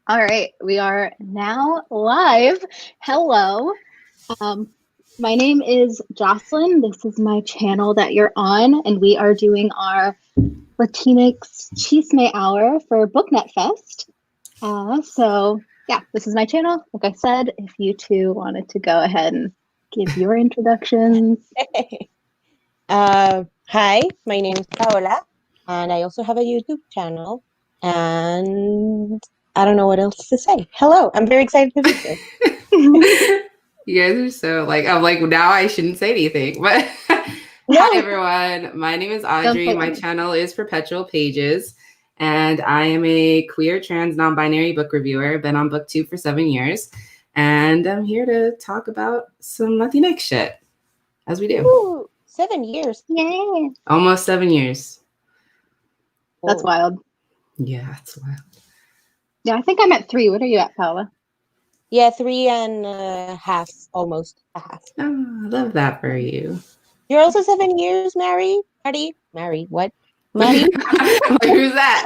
All right, we are now live. Hello. My name is Jocelyn. This is my channel that you're on, and we are doing our Latinx Chisme Hour for BookNet Fest. This is my channel. Like I said, if you two wanted to go ahead and give your introductions. Hi, my name is Paola, and I also have a YouTube channel. And I don't know what else to say. Hello, I'm very excited to be here. You guys are so I'm like, now I shouldn't say anything, but No. Hi everyone. My name is Adri. My channel is Perpetual Pages, and I am a queer, trans, non-binary book reviewer. Been on BookTube for 7 years, and I'm here to talk about some Latinx shit, as we do. Ooh, 7 years. Yeah. Almost 7 years. That's wild. Yeah, that's wild. Yeah, I think I'm at 3. What are you at, Paola? Yeah, 3.5, almost a half. Oh, I love that for you. You're also 7 years married? Married, what? Maddie? Who's that?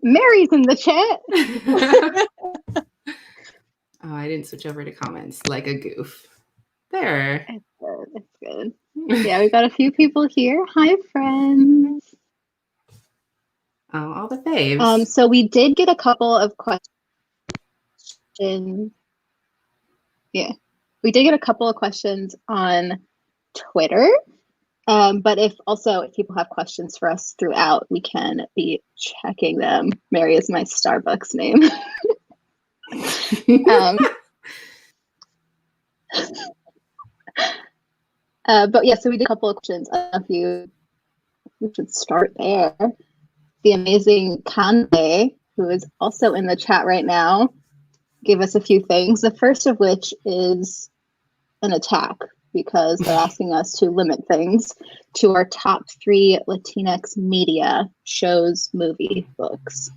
Mary's in the chat. Oh, I didn't switch over to comments like a goof. There. It's good. It's good. Yeah, we've got a few people here. Hi, friends. Oh, all the faves. So we did get a couple of questions. Yeah, we did get a couple of questions on Twitter. But if people have questions for us throughout, we can be checking them. Mary is my Starbucks name. But yeah, so we did a couple of questions. We should start there. The amazing Kande, who is also in the chat right now, gave us a few things. The first of which is an attack, because they're asking us to limit things to our top 3 Latinx media: shows, movie, books.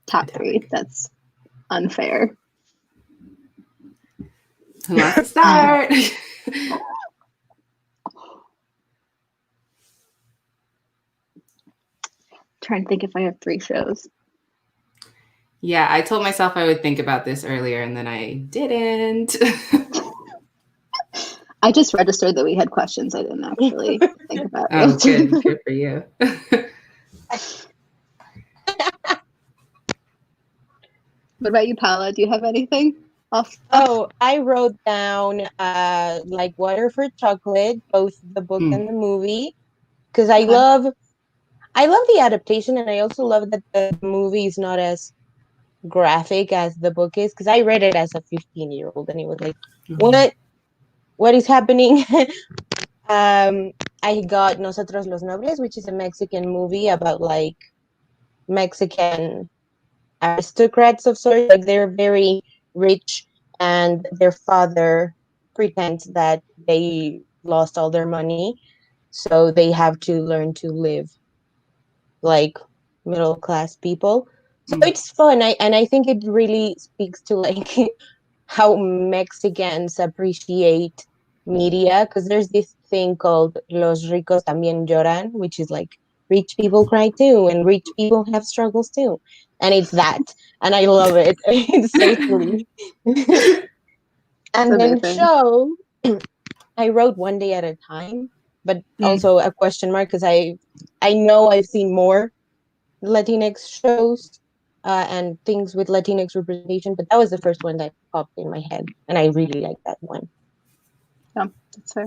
Top 3. That's unfair. Who wants to start? Trying to think if I have 3 shows. Yeah, I told myself I would think about this earlier, and then I didn't. I just registered that we had questions. I didn't actually think about it. Oh, good for you. What about you, Paola? Do you have anything? I wrote down like Water for Chocolate, both the book and the movie, because I love the adaptation, and I also love that the movie is not as graphic as the book is, because I read it as a 15-year-old and it was like, what is happening? I got Nosotros los Nobles, which is a Mexican movie about like Mexican aristocrats of sorts. Like, they're very rich, and their father pretends that they lost all their money, so they have to learn to live like middle class people. So it's fun. I think it really speaks to like how Mexicans appreciate media, because there's this thing called Los ricos también lloran, which is like rich people cry too, and rich people have struggles too. And it's that. And I love it. It's so silly. And then show, I wrote One Day at a Time, but also a question mark, because I know I've seen more Latinx shows and things with Latinx representation, but that was the first one that popped in my head, and I really like that one. Yeah, that's fair.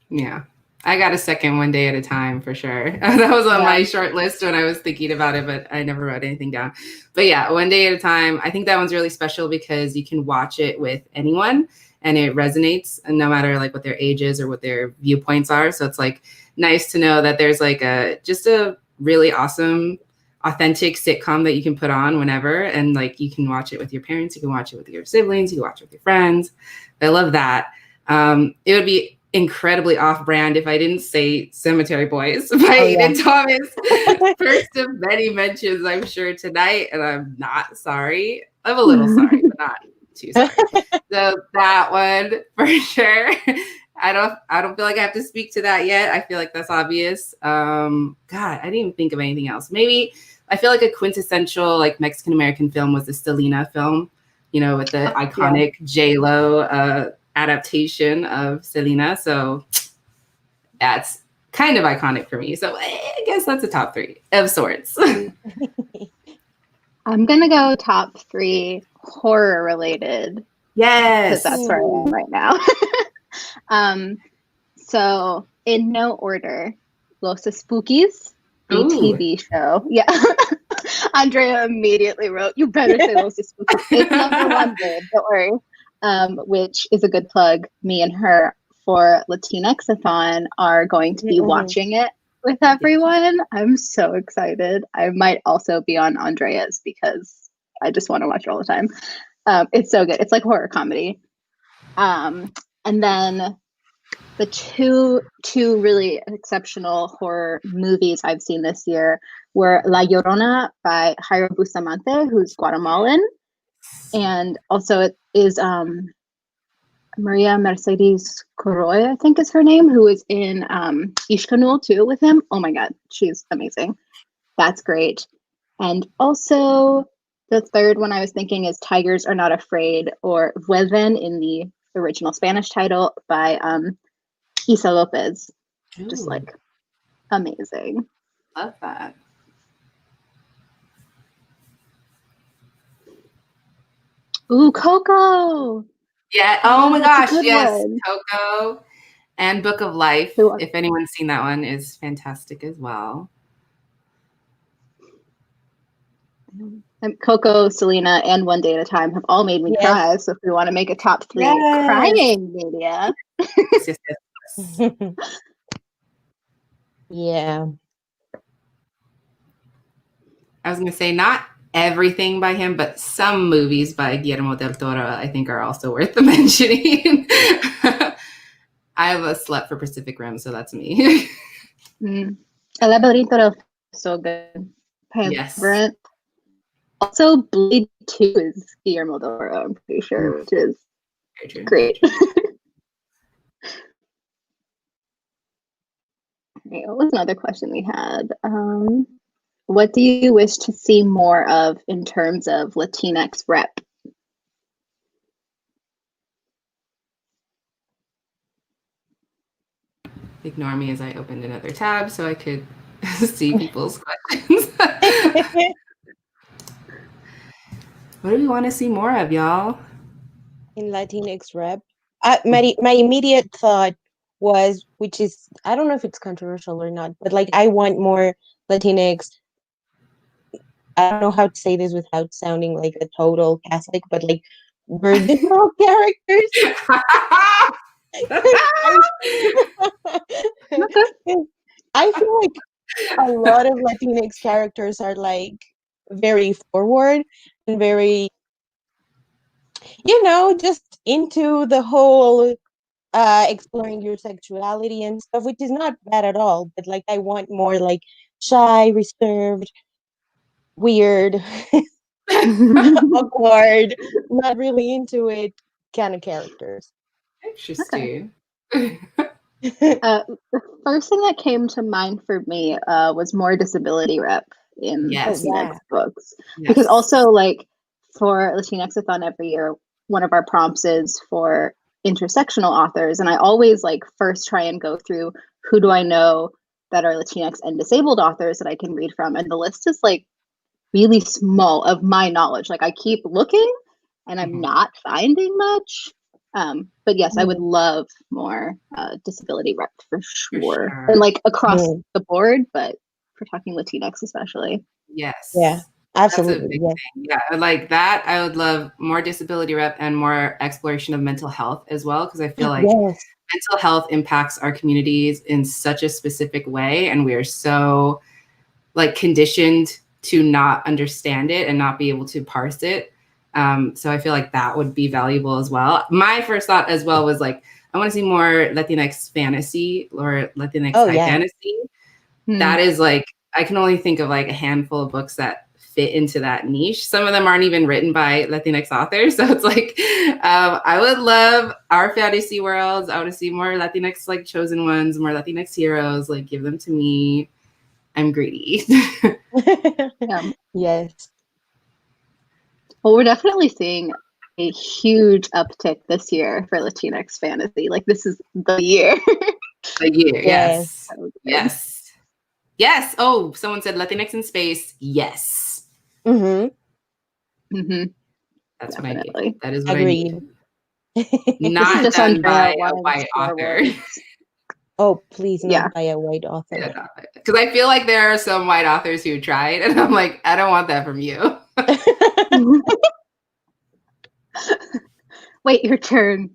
Yeah, I got a second One Day at a Time for sure. That was on my short list when I was thinking about it, but I never wrote anything down. But yeah, One Day at a Time, I think that one's really special because you can watch it with anyone and it resonates, and no matter like what their age is or what their viewpoints are. So it's like nice to know that there's like just a really awesome, authentic sitcom that you can put on whenever, and like you can watch it with your parents, you can watch it with your siblings, you can watch it with your friends. I love that. It would be incredibly off-brand if I didn't say Cemetery Boys by Eden Thomas. First of many mentions, I'm sure, tonight, and I'm not sorry. I'm a little sorry, but not too sorry. So that one for sure. I don't feel like I have to speak to that yet. I feel like that's obvious. God, I didn't even think of anything else. Maybe I feel like a quintessential like Mexican American film was the Selena film, you know, with the iconic J-Lo adaptation of Selena. So that's kind of iconic for me. So I guess that's a top 3 of sorts. I'm gonna go top 3 horror related. Yes, because that's where I am right now. So in no order, Los Spookies, the TV show. Yeah. Andrea immediately wrote, "You better say Los Spookies." It's number 1, babe. Don't worry. Which is a good plug. Me and her for Latinx-a-thon are going to be watching it with everyone. I'm so excited. I might also be on Andrea's because I just want to watch it all the time. It's so good. It's like horror comedy. And then the two really exceptional horror movies I've seen this year were La Llorona by Jairo Bustamante, who's Guatemalan, and also it is Maria Mercedes Coroy, I think is her name, who is in Ishkanul too with him. Oh my god, she's amazing. That's great. And also the third one I was thinking is Tigers Are Not Afraid, or Vuelven in the original Spanish title, by Isa Lopez. Just like amazing. Love that. Ooh, Coco. Yeah. Oh my gosh. Yes. One. Coco and Book of Life. If anyone's seen that one, is fantastic as well. And Coco, Selena, and One Day at a Time have all made me cry. So if we want to make a top 3 crying media. Yeah. I was going to say not everything by him, but some movies by Guillermo del Toro I think are also worth the mentioning. I have a slut for Pacific Rim, so that's me. El Laberinto is so good. Yes. Also, Blade 2 is Guillermo del Toro, I'm pretty sure, which is great. Okay, what was another question we had? What do you wish to see more of in terms of Latinx rep? Ignore me as I opened another tab so I could see people's questions. What do we want to see more of, y'all? In Latinx rep? My immediate thought was, which is, I don't know if it's controversial or not, but like I want more Latinx. I don't know how to say this without sounding like a total Catholic, but like virginal characters. I feel like a lot of Latinx characters are like very forward and very, just into the whole exploring your sexuality and stuff, which is not bad at all. But like, I want more like shy, reserved, weird, awkward, not really into it kind of characters. Interesting. The first thing that came to mind for me was more disability rep in Latinx books. Yes. Because also, like, for Latinx-a-thon every year, one of our prompts is for intersectional authors. And I always, like, first try and go through who do I know that are Latinx and disabled authors that I can read from. And the list is, like, really small of my knowledge. Like, I keep looking and I'm not finding much. But yes, I would love more disability rep for sure. And like across the board, but for talking Latinx especially. Yes. Yeah, absolutely. Yeah, like that. I would love more disability rep and more exploration of mental health as well, because I feel like mental health impacts our communities in such a specific way, and we are so like conditioned to not understand it and not be able to parse it. So I feel like that would be valuable as well. My first thought as well was like, I want to see more Latinx fantasy or Latinx high fantasy. That is like, I can only think of like a handful of books that fit into that niche. Some of them aren't even written by Latinx authors. So it's like, I would love our fantasy worlds. I want to see more Latinx like chosen ones, more Latinx heroes, like give them to me. I'm greedy. Yeah. Yes. Well, we're definitely seeing a huge uptick this year for Latinx fantasy. Like this is the year. The year, yes. So good. Yes. Yes. Oh, someone said Latinx in space. Yes. Mm-hmm. Mm-hmm. That's Definitely. what I need. That is what Agreed. I need. Not just done Andrea by a wanting white Star author. Wars. Oh, please, not Yeah. by a white author. Because I feel like there are some white authors who tried, and I'm like, I don't want that from you. Wait your turn.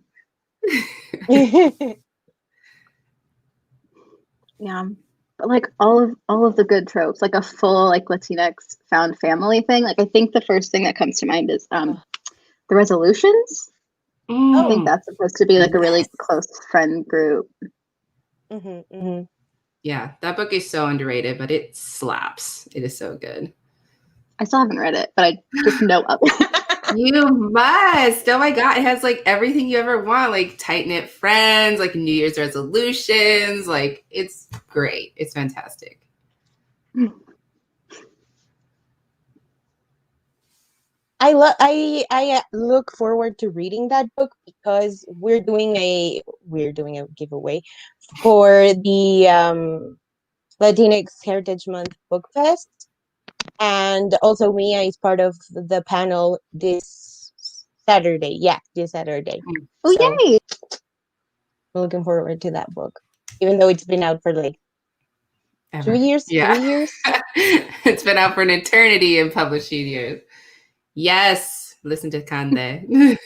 Yeah. But like all of the good tropes, like a full like Latinx found family thing. Like I think the first thing that comes to mind is the resolutions. I think that's supposed to be like a really close friend group. Mm-hmm, mm-hmm. Yeah, that book is so underrated, but it slaps. It is so good. I still haven't read it, but I just know of it. You must. Oh my God. It has like everything you ever want, like tight-knit friends, like New Year's resolutions. Like it's great. It's fantastic. I look forward to reading that book because we're doing a giveaway for the Latinx Heritage Month Book Fest, and also Mia is part of the panel this Saturday. Yeah, this Saturday. Oh, So, yay! I'm looking forward to that book, even though it's been out for like 2 years, 3 years. It's been out for an eternity in publishing years. Yes, listen to Kande.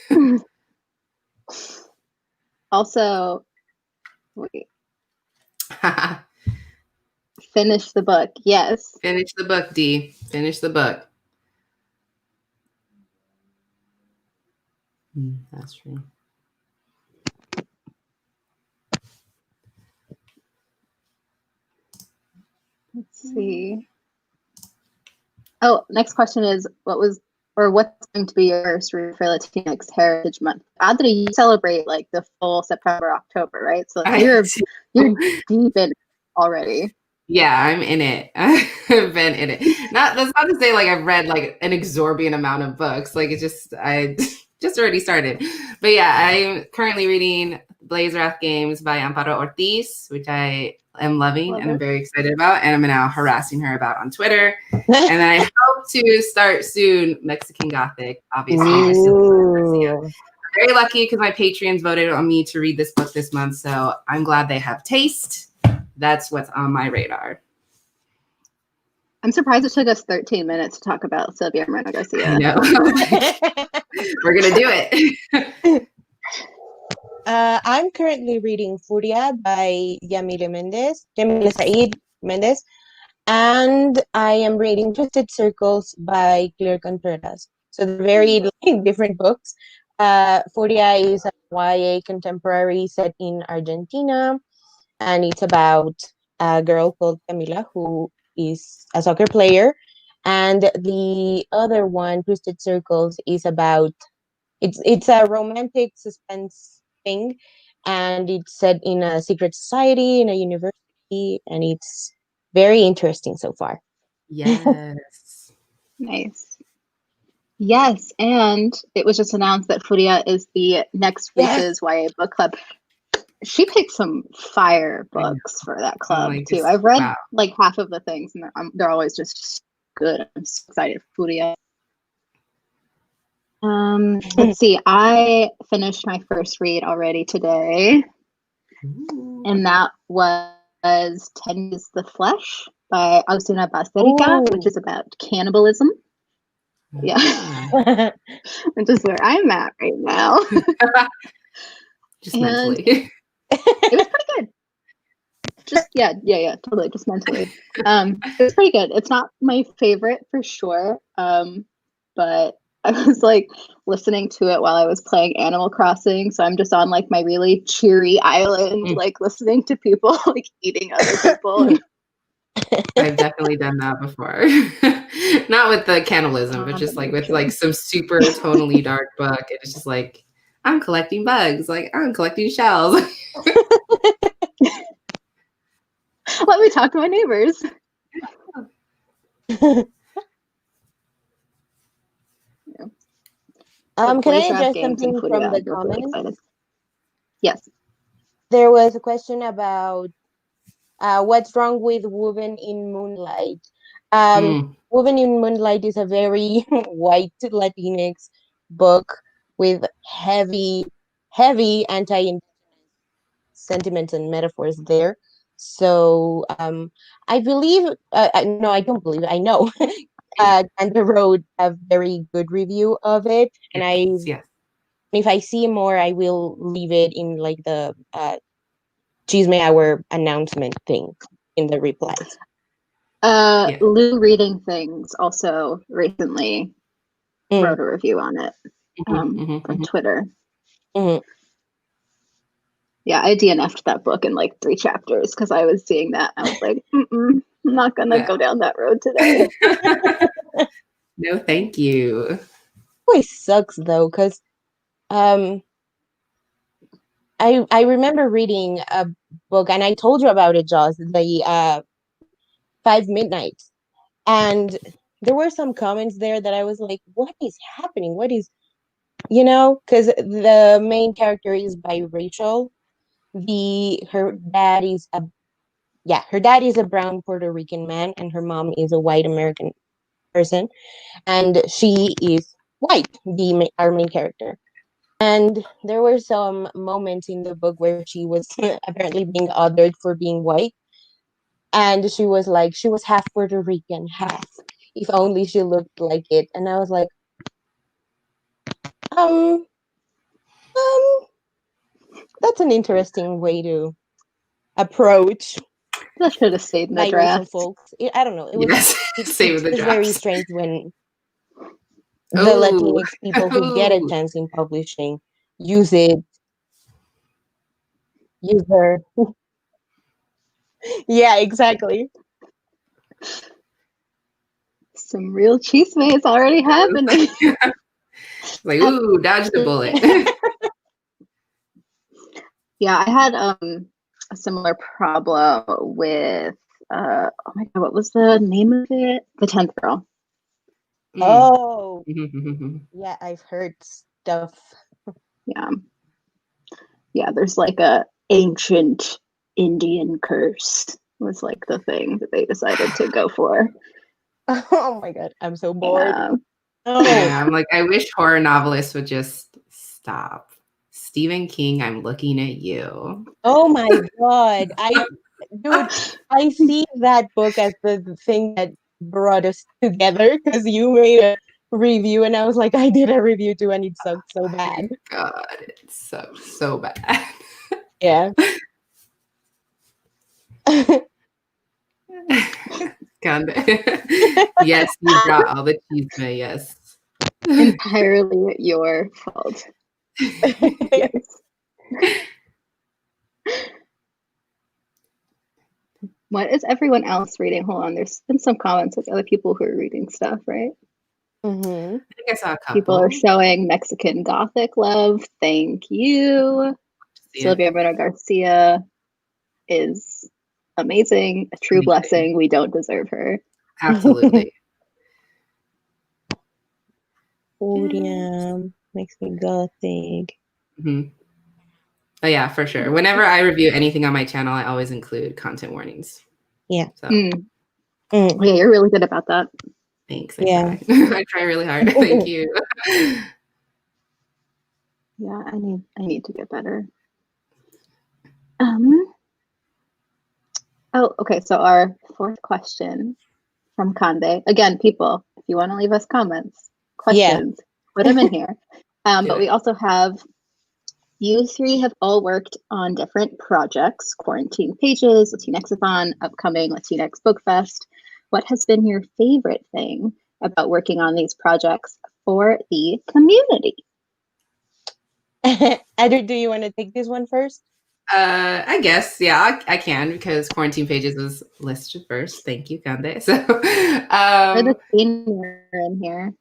Also, wait. Finish the book. Yes. Finish the book, D. Finish the book. That's true. Let's see. Oh, next question is what's going to be your first read for Latinx Heritage Month? Adri, you celebrate like the full September, October, right? So you're deep in it already. Yeah, I'm in it. I've been in it. That's not to say like I've read like an exorbitant amount of books. Like I just already started. But yeah, I'm currently reading Blaze Wrath Games by Amparo Ortiz, which I am loving and I'm very excited about. And I'm now harassing her about on Twitter. And I hope to start soon Mexican Gothic, obviously. I'm very lucky because my Patreons voted on me to read this book this month. So I'm glad they have taste. That's what's on my radar. I'm surprised it took us 13 minutes to talk about Sylvia Moreno Garcia. I know. We're going to do it. I'm currently reading Furia by Yamile Said Mendez, and I am reading Twisted Circles by Claire Contreras. So they're very different books. Furia is a YA contemporary set in Argentina, and it's about a girl called Camila who is a soccer player. And the other one, Twisted Circles, is about it's a romantic suspense thing, and it's set in a secret society in a university, and it's very interesting so far. Yes. Nice. Yes, and it was just announced that Furia is the next week's YA book club. She picked some fire books for that club too. I've read like half of the things, and they're always just good. I'm so excited for Furia. Let's see. I finished my first read already today, and that was 10 Days the Flesh by Agustina Basterica, which is about cannibalism. Yeah, which is where I'm at right now. Just mentally. It was pretty good. Just totally, just mentally. It was pretty good. It's not my favorite for sure, but I was like listening to it while I was playing Animal Crossing, so I'm just on like my really cheery island, like listening to people like eating other people. I've definitely done that before. Not with the cannibalism, but just like with like some super tonally dark book. And it's just like, I'm collecting bugs, like I'm collecting shells. Let me talk to my neighbors. Can I address something from the comments? Really yes. There was a question about what's wrong with Woven in Moonlight. Woven in Moonlight is a very white Latinx book with heavy anti sentiments and metaphors there. So I believe, no, I don't believe, I know, Canada wrote a very good review of it. And if I see more, I will leave it in like the Chisme Hour announcement thing in the replies. Lou Reading Things also recently wrote a review on it on Twitter. Yeah, I DNF'd that book in like 3 chapters because I was seeing that. I was like, I'm not gonna go down that road today. No, thank you. It always sucks though, because I remember reading a book, and I told you about it, Joss, the 5 Midnights. And there were some comments there that I was like, what is happening? What is, because the main character is biracial. Her dad is a brown Puerto Rican man, and her mom is a white American person, and she is white, our main character. And there were some moments in the book where she was apparently being othered for being white, and she was half Puerto Rican, half. If only she looked like it. And I was like, that's an interesting way to approach. That should have stayed in the draft. Folks. I don't know. It was very strange when the Latinx people who get a chance in publishing use their yeah, exactly. Some real chisme is already happening. Like, ooh, dodge the bullet. Yeah, I had a similar problem with oh my god, what was the name of it? The 10th Girl. Oh, yeah, I've heard stuff. Yeah, there's like a ancient Indian curse was like the thing that they decided to go for. Oh my god, I'm so bored. Yeah, I'm like, I wish horror novelists would just stop. Stephen King, I'm looking at you. Oh my god, I see that book as the thing that brought us together, because you made a review and I was like, I did a review too and it sucked so bad. God, it sucked so bad. Yeah. Yes, you brought all the chisme, yes. Entirely your fault. Yes. What is everyone else reading? Hold on, there's been some comments with other people who are reading stuff, right? I think I saw a couple. People are showing Mexican Gothic love. Thank you. Sylvia Moreno Garcia is amazing. A true blessing. We don't deserve her. Absolutely. Podium, Mexican Gothic. Oh yeah, for sure. Whenever I review anything on my channel, I always include content warnings. Yeah. So. Yeah, you're really good about that. Thanks. I try really hard. Thank you. Yeah, I need to get better. Oh, okay. So our 4th question from Conde. Again, people, if you want to leave us comments, questions, put them in here. But we also have, you 3 have all worked on different projects: Quarantine Pages, Latinxathon, upcoming Latinx Book Fest. What has been your favorite thing about working on these projects for the community? Adri, do you want to take this one first? I guess, yeah, I can because Quarantine Pages was listed first. Thank you, Kande. So, Or the senior in here.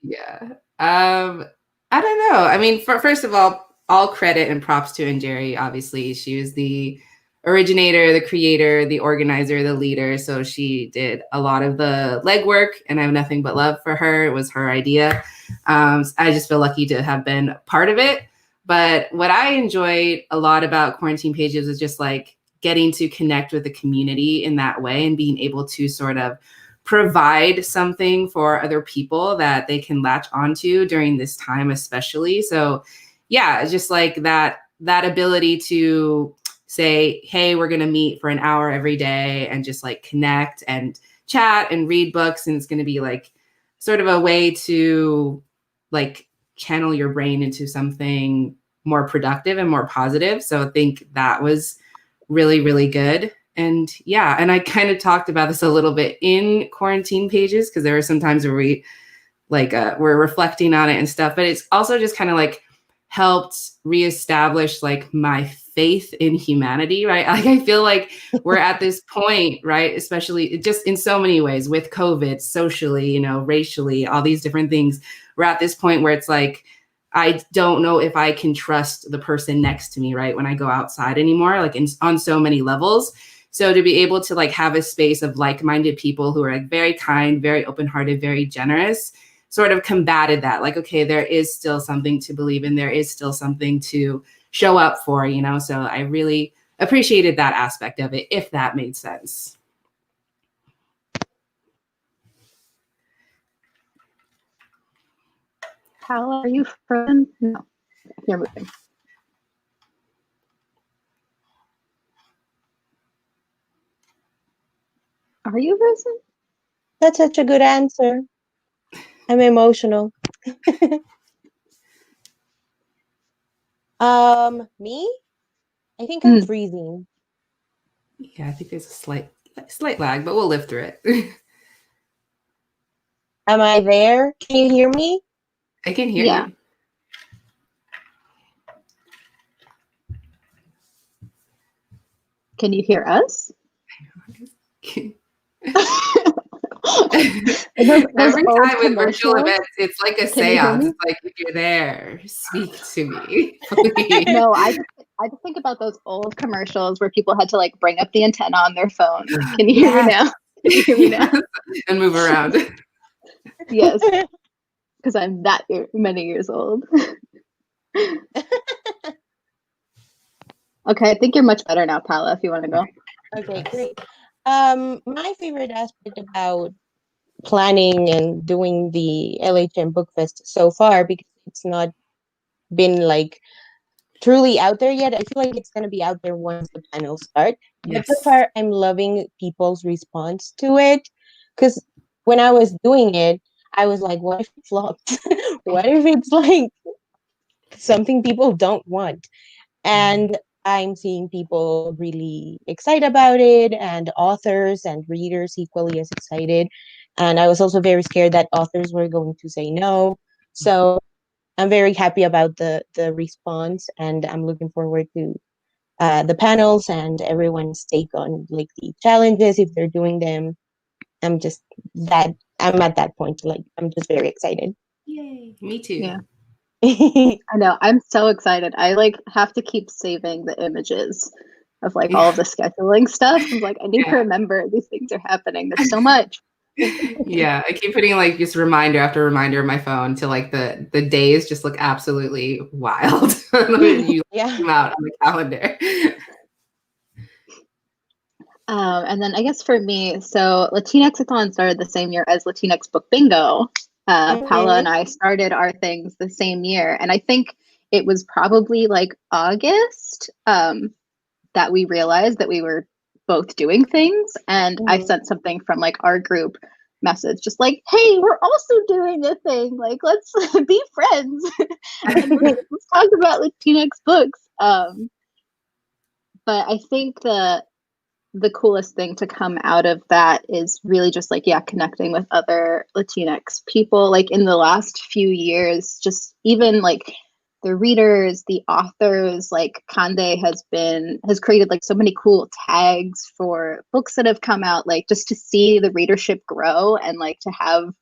yeah. I don't know. I mean, first of all credit and props to Njeri. Obviously, she was the originator, the creator, the organizer, the leader. So she did a lot of the legwork, and I have nothing but love for her. It was her idea. I just feel lucky to have been part of it. But what I enjoyed a lot about Quarantine Pages is just like getting to connect with the community in that way and being able to sort of provide something for other people that they can latch onto during this time, especially. So yeah, just like that ability to say, hey, we're going to meet for an hour every day and just like connect and chat and read books. And it's going to be like sort of a way to like channel your brain into something more productive and more positive. So I think that was really, really good. And yeah, and I kind of talked about this a little bit in Quarantine Pages because there were some times where we like we're reflecting on it and stuff, but it's also just kind of like helped reestablish like my faith in humanity, right? Like I feel like we're at this point, right? Especially just in so many ways with COVID, socially, you know, racially, all these different things. We're at this point where it's like, I don't know if I can trust the person next to me, right? When I go outside anymore, like on so many levels. So to be able to like have a space of like-minded people who are like very kind, very open-hearted, very generous, sort of combated that. Like, okay, there is still something to believe in. There is still something to show up for, you know? So I really appreciated that aspect of it, if that made sense. Paola, are you frozen? No, you're moving. Are you frozen? That's such a good answer. I'm emotional. Me? I think I'm freezing. Yeah, I think there's a slight lag, but we'll live through it. Am I there? Can you hear me? I can hear you. Can you hear us? Every time with virtual events, it's like a seance. It's like, if you're there, speak to me, please. No, I just think about those old commercials where people had to like bring up the antenna on their phone. Can you hear me now? Can you hear me now? And move around. Yes, because I'm that many years old. Okay, I think you're much better now, Paola, if you want to go. Okay, great. My favorite aspect about planning and doing the LHM Book Fest so far, because it's not been like truly out there yet. I feel like it's going to be out there once the panels start. Yes. But so far, I'm loving people's response to it, because when I was doing it, I was like, what if it flops? What if it's like something people don't want? And I'm seeing people really excited about it, and authors and readers equally as excited. And I was also very scared that authors were going to say no. So I'm very happy about the response, and I'm looking forward to the panels and everyone's take on like the challenges if they're doing them. I'm at that point, like I'm just very excited. Yay! Me too. Yeah. I know. I'm so excited. I like have to keep saving the images of like all of the scheduling stuff. I'm like, I need to remember these things are happening. There's so much. Yeah, I keep putting like just reminder after reminder on my phone to like the days just look absolutely wild. You come out on the calendar. And then I guess for me, so Latinx-a-thon started the same year as Latinx Book Bingo. Paola and I started our things the same year. And I think it was probably like August that we realized that we were both doing things. And I sent something from like our group message, just like, hey, we're also doing a thing. Like, let's be friends. And let's talk about Latinx books. But I think the coolest thing to come out of that is really just like, connecting with other Latinx people. Like in the last few years, just even like the readers, the authors. Like Kande has created like so many cool tags for books that have come out, like just to see the readership grow and like to have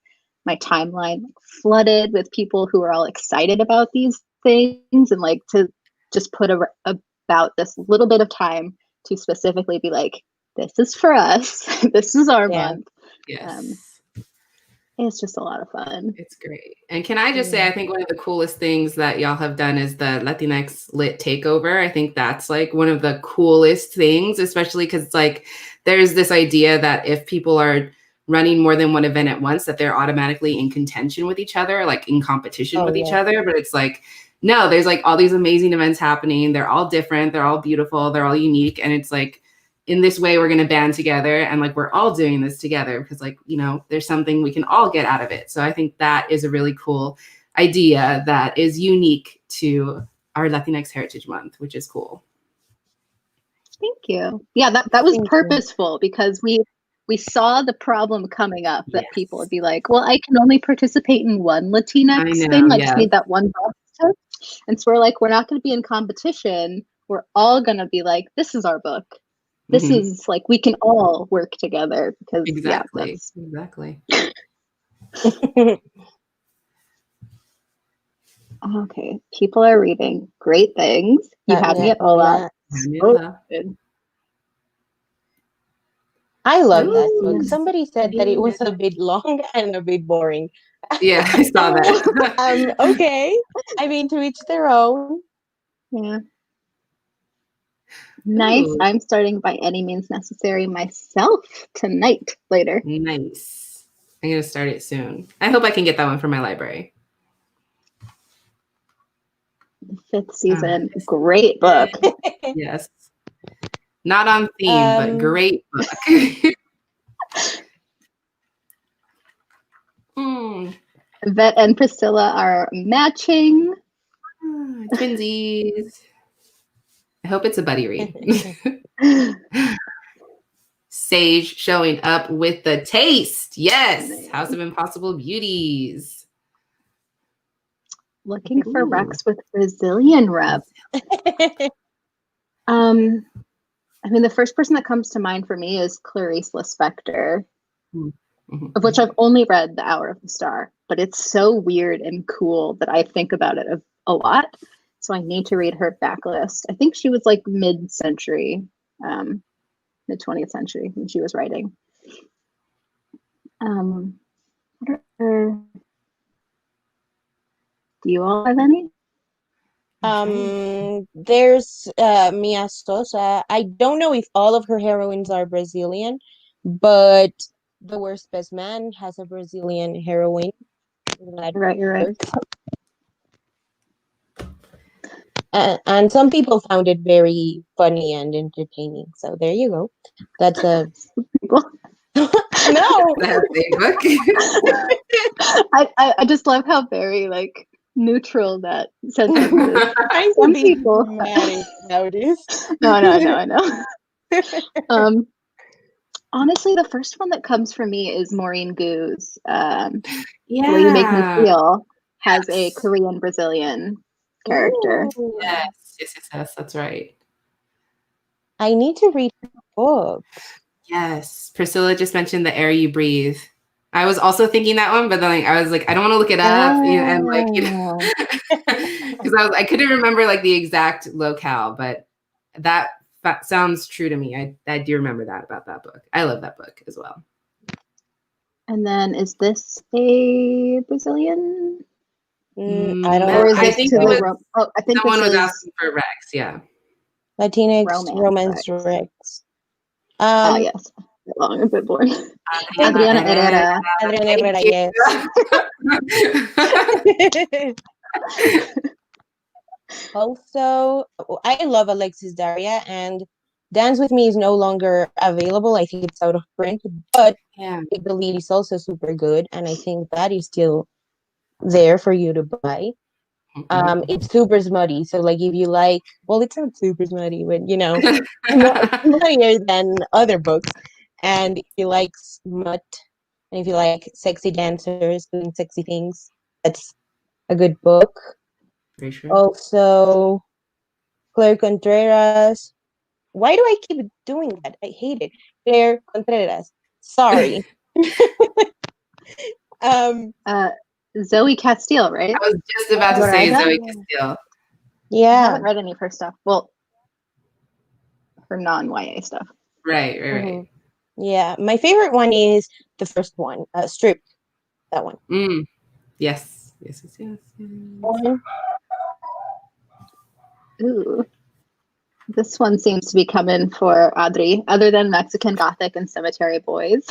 my timeline flooded with people who are all excited about these things, and like to just put about this little bit of time to specifically be like, this is for us. This is our month. Yes. It's just a lot of fun. It's great. And can I just say, I think one of the coolest things that y'all have done is the Latinx Lit Takeover. I think that's like one of the coolest things, especially because it's like there's this idea that if people are running more than one event at once, that they're automatically in contention with each other, like in competition with each other. But it's like, no, there's like all these amazing events happening. They're all different. They're all beautiful. They're all unique. And it's like, in this way, we're going to band together, and like we're all doing this together because like, you know, there's something we can all get out of it. So I think that is a really cool idea that is unique to our Latinx Heritage Month, which is cool. Thank you. Yeah, that was purposeful because we saw the problem coming up that people would be like, well, I can only participate in one Latinx thing. I just need that one box test. And so we're like, we're not going to be in competition. We're all going to be like, this is our book. This is like, we can all work together because exactly. Okay, people are reading great things. You had me at Paola. So good. I love that book. Somebody said that it was a bit long and a bit boring. Yeah, I saw that. Okay. I mean, to each their own. Yeah. Nice. Ooh. I'm starting By Any Means Necessary myself tonight, later. Nice. I'm going to start it soon. I hope I can get that one from my library. The 5th season. Great book. Yes. Not on theme, but great book. Yvette and Priscilla are matching. Twinsies. I hope it's a buddy read. Sage showing up with the taste. Yes. House of Impossible Beauties. Looking for Rex with Brazilian rep. I mean, the first person that comes to mind for me is Clarice Lispector, of which I've only read The Hour of the Star, but it's so weird and cool that I think about it a lot. So I need to read her backlist. I think she was like mid-century, mid-20th century when she was writing. Do you all have any? There's Mia Sosa. I don't know if all of her heroines are Brazilian, but The Worst Best Man has a Brazilian heroine. Right, you're right. And some people found it very funny and entertaining. So there you go. That's a people. No. I just love how very like neutral that sentence is. Some people. Nowadays. No, I know. Honestly, the first one that comes for me is Maureen Gu's. The Way You Make Me Feel has a Korean Brazilian character. Ooh. Yes, that's right. I need to read her book. Yes, Priscilla just mentioned The Air You Breathe. I was also thinking that one, but then like, I was like, I don't want to look it up, you know, and like, you know, because I couldn't remember like the exact locale, but that sounds true to me. I do remember that about that book. I love that book as well. And then, is this a Brazilian? I don't know. I think someone was asking for Rex. Yeah, Latinx romance Rex. Yes, long a bit boring. Adriana Herrera. Yes. Also, I love Alexis Daria, and Dance With Me is no longer available. I think it's out of print, but Take the Lead is also super good, and I think that is still there for you to buy. It's super smutty, so like if you like, well, it's not super smutty, but you know, smuttier than other books. And if you like smut, and if you like sexy dancers doing sexy things, that's a good book. Very true. Also, Claire Contreras. Why do I keep doing that? I hate it. Claire Contreras. Sorry. Zoe Castile, right? I was just about to say Zoe Castile. I Yeah. haven't read any of her stuff. Well, her non-YA stuff. Right. Yeah, my favorite one is the first one, Strip. That one. Yes. Ooh. This one seems to be coming for Adri, other than Mexican Gothic and Cemetery Boys.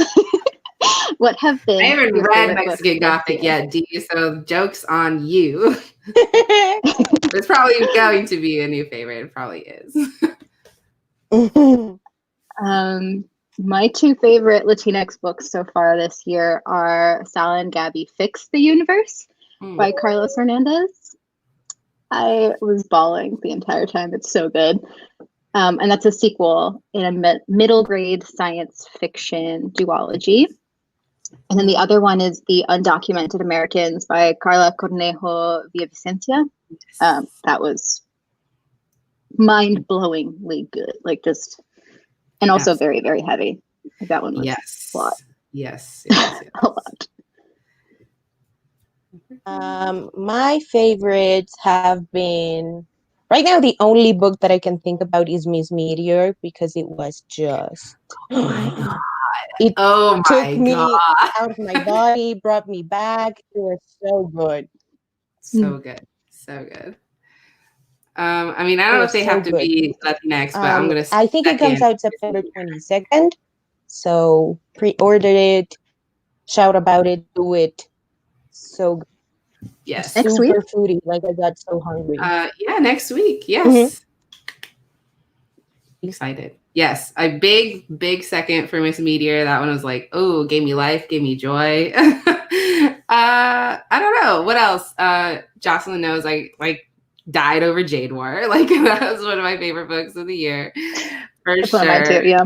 What have been? I haven't your read favorite Mexican books Gothic this year? yet, Dee, so joke's on you. It's probably going to be a new favorite. It probably is. My two favorite Latinx books so far this year are Sal and Gabby Fix the Universe by Carlos Hernandez. I was bawling the entire time. It's so good. And that's a sequel in a middle grade science fiction duology. And then the other one is The Undocumented Americans by Carla Cornejo Villavicencio. That was mind-blowingly good. Like just, and also very, very heavy. That one was a lot. Yes. A lot. My favorites have been, right now the only book that I can think about is Miss Meteor, because it was just oh my god, it took me out of my body, brought me back. It was so good. So good. I mean, I don't know if they have to be Latinx, but I'm gonna. I think it comes out September 22nd. So pre-order it, shout about it, do it. So good. Yes. Next week? Super foodie. Like, I got so hungry. Yeah, next week. Yes. Excited. Yes, a big second for Miss Meteor. That one was like, oh, gave me life, gave me joy. I don't know what else. Jocelyn knows I died over Jade War. Like, that was one of my favorite books of the year, for That's sure. one of mine too, yeah.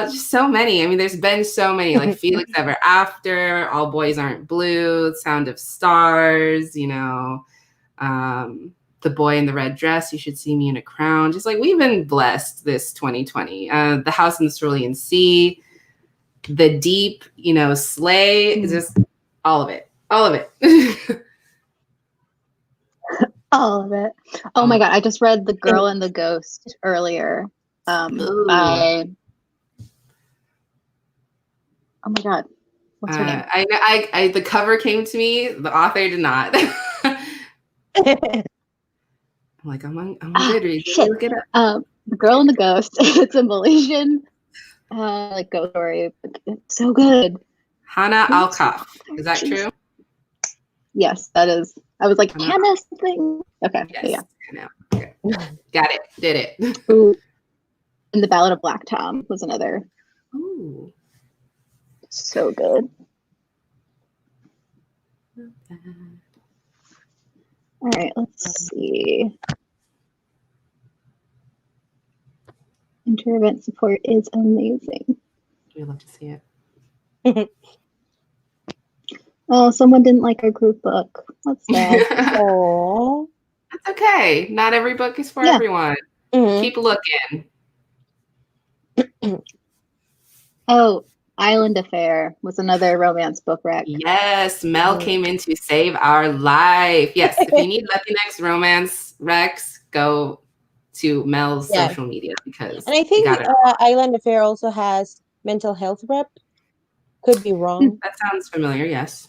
Just so many. I mean, there's been so many, like Felix Ever After, All Boys Aren't Blue, Sound of Stars, The Boy in the Red Dress, You Should See Me in a Crown. Just like, we've been blessed this 2020. The House in the Cerulean Sea, The Deep, Slay, just all of it. All of it. All of it. Oh my god, I just read The Girl and the Ghost earlier. By oh my god, what's her name? I the cover came to me. The author did not. I'm like, I'm on Goodreads. Look it up. The Girl and the Ghost. It's a Malaysian like ghost story. It's so good. Hannah Alkaf. Is that true? Yes, that is. I was like, Hannah something. Okay. Yes, yeah. I know. Okay. Got it. Did it. Ooh. And The Ballad of Black Tom was another. Ooh. So good. All right, let's see. Inter-event support is amazing. We love to see it. Oh, someone didn't like our group book. That's sad. Aww. That's okay. Not every book is for everyone. Keep looking. Oh, Island Affair was another romance book rec. Yes, Mel came in to save our life. Yes, if you need Latinx romance recs, go to Mel's social media, because and I think Island Affair also has mental health rep. Could be wrong. That sounds familiar. Yes.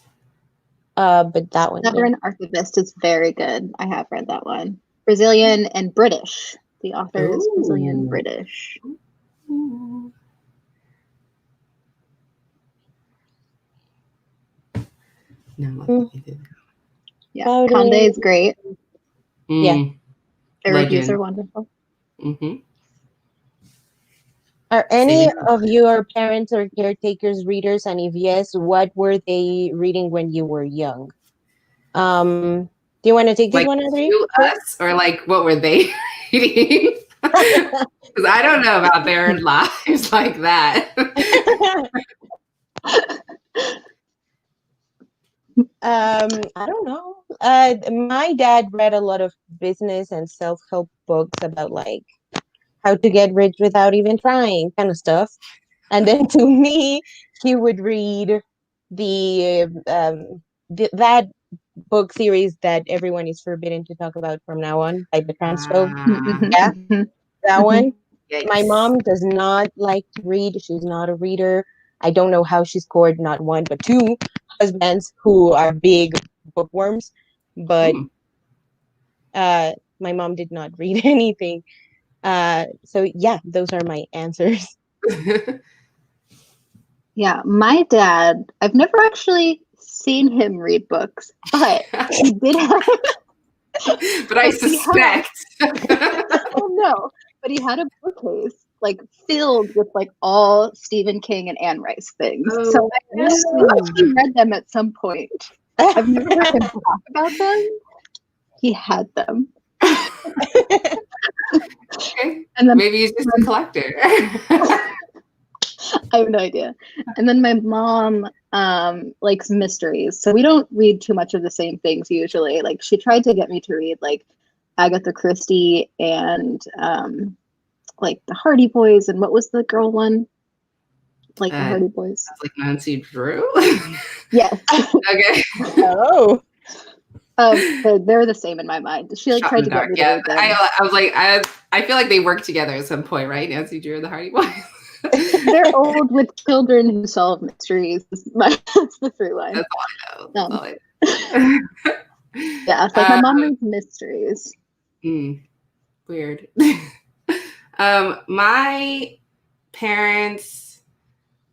But that one. Never an Archivist is very good. I have read that one. Brazilian and British. The author is Brazilian British. Ooh. No, yeah, Conde is great. Yeah, the reviews are wonderful. Are any of your parents or caretakers readers? And if yes, what were they reading when you were young? Do you want to take this one, Adri? To us, or like what were they reading? Because I don't know about their lives like that. I don't know. my dad read a lot of business and self-help books about like how to get rich without even trying, kind of stuff. And then to me, he would read that book series that everyone is forbidden to talk about from now on, by the transphobe. Yeah, that one. My mom does not like to read. She's not a reader. I don't know how she scored not one but two husbands who are big bookworms. But my mom did not read anything. So yeah, those are my answers. Yeah, my dad, I've never actually seen him read books, but he did have. But I suspect. Oh no, but he had a bookcase like filled with like all Stephen King and Anne Rice things. Oh, So I assume he read them at some point. I've never heard him talk about them. He had them. Okay. And then maybe he's just a collector. I have no idea. And then my mom likes mysteries. So we don't read too much of the same things usually. Like she tried to get me to read like Agatha Christie and like the Hardy Boys, and what was the girl one? Like the Hardy Boys. Like Nancy Drew? Yes. Okay. Oh. They're the same in my mind. She like tried to get me to read them. I was like, I feel like they worked together at some point, right? Nancy Drew and the Hardy Boys. They're old with children who solve mysteries. That's the through line. That's all I know. Yeah, it's like my mom reads mysteries. Weird. My parents,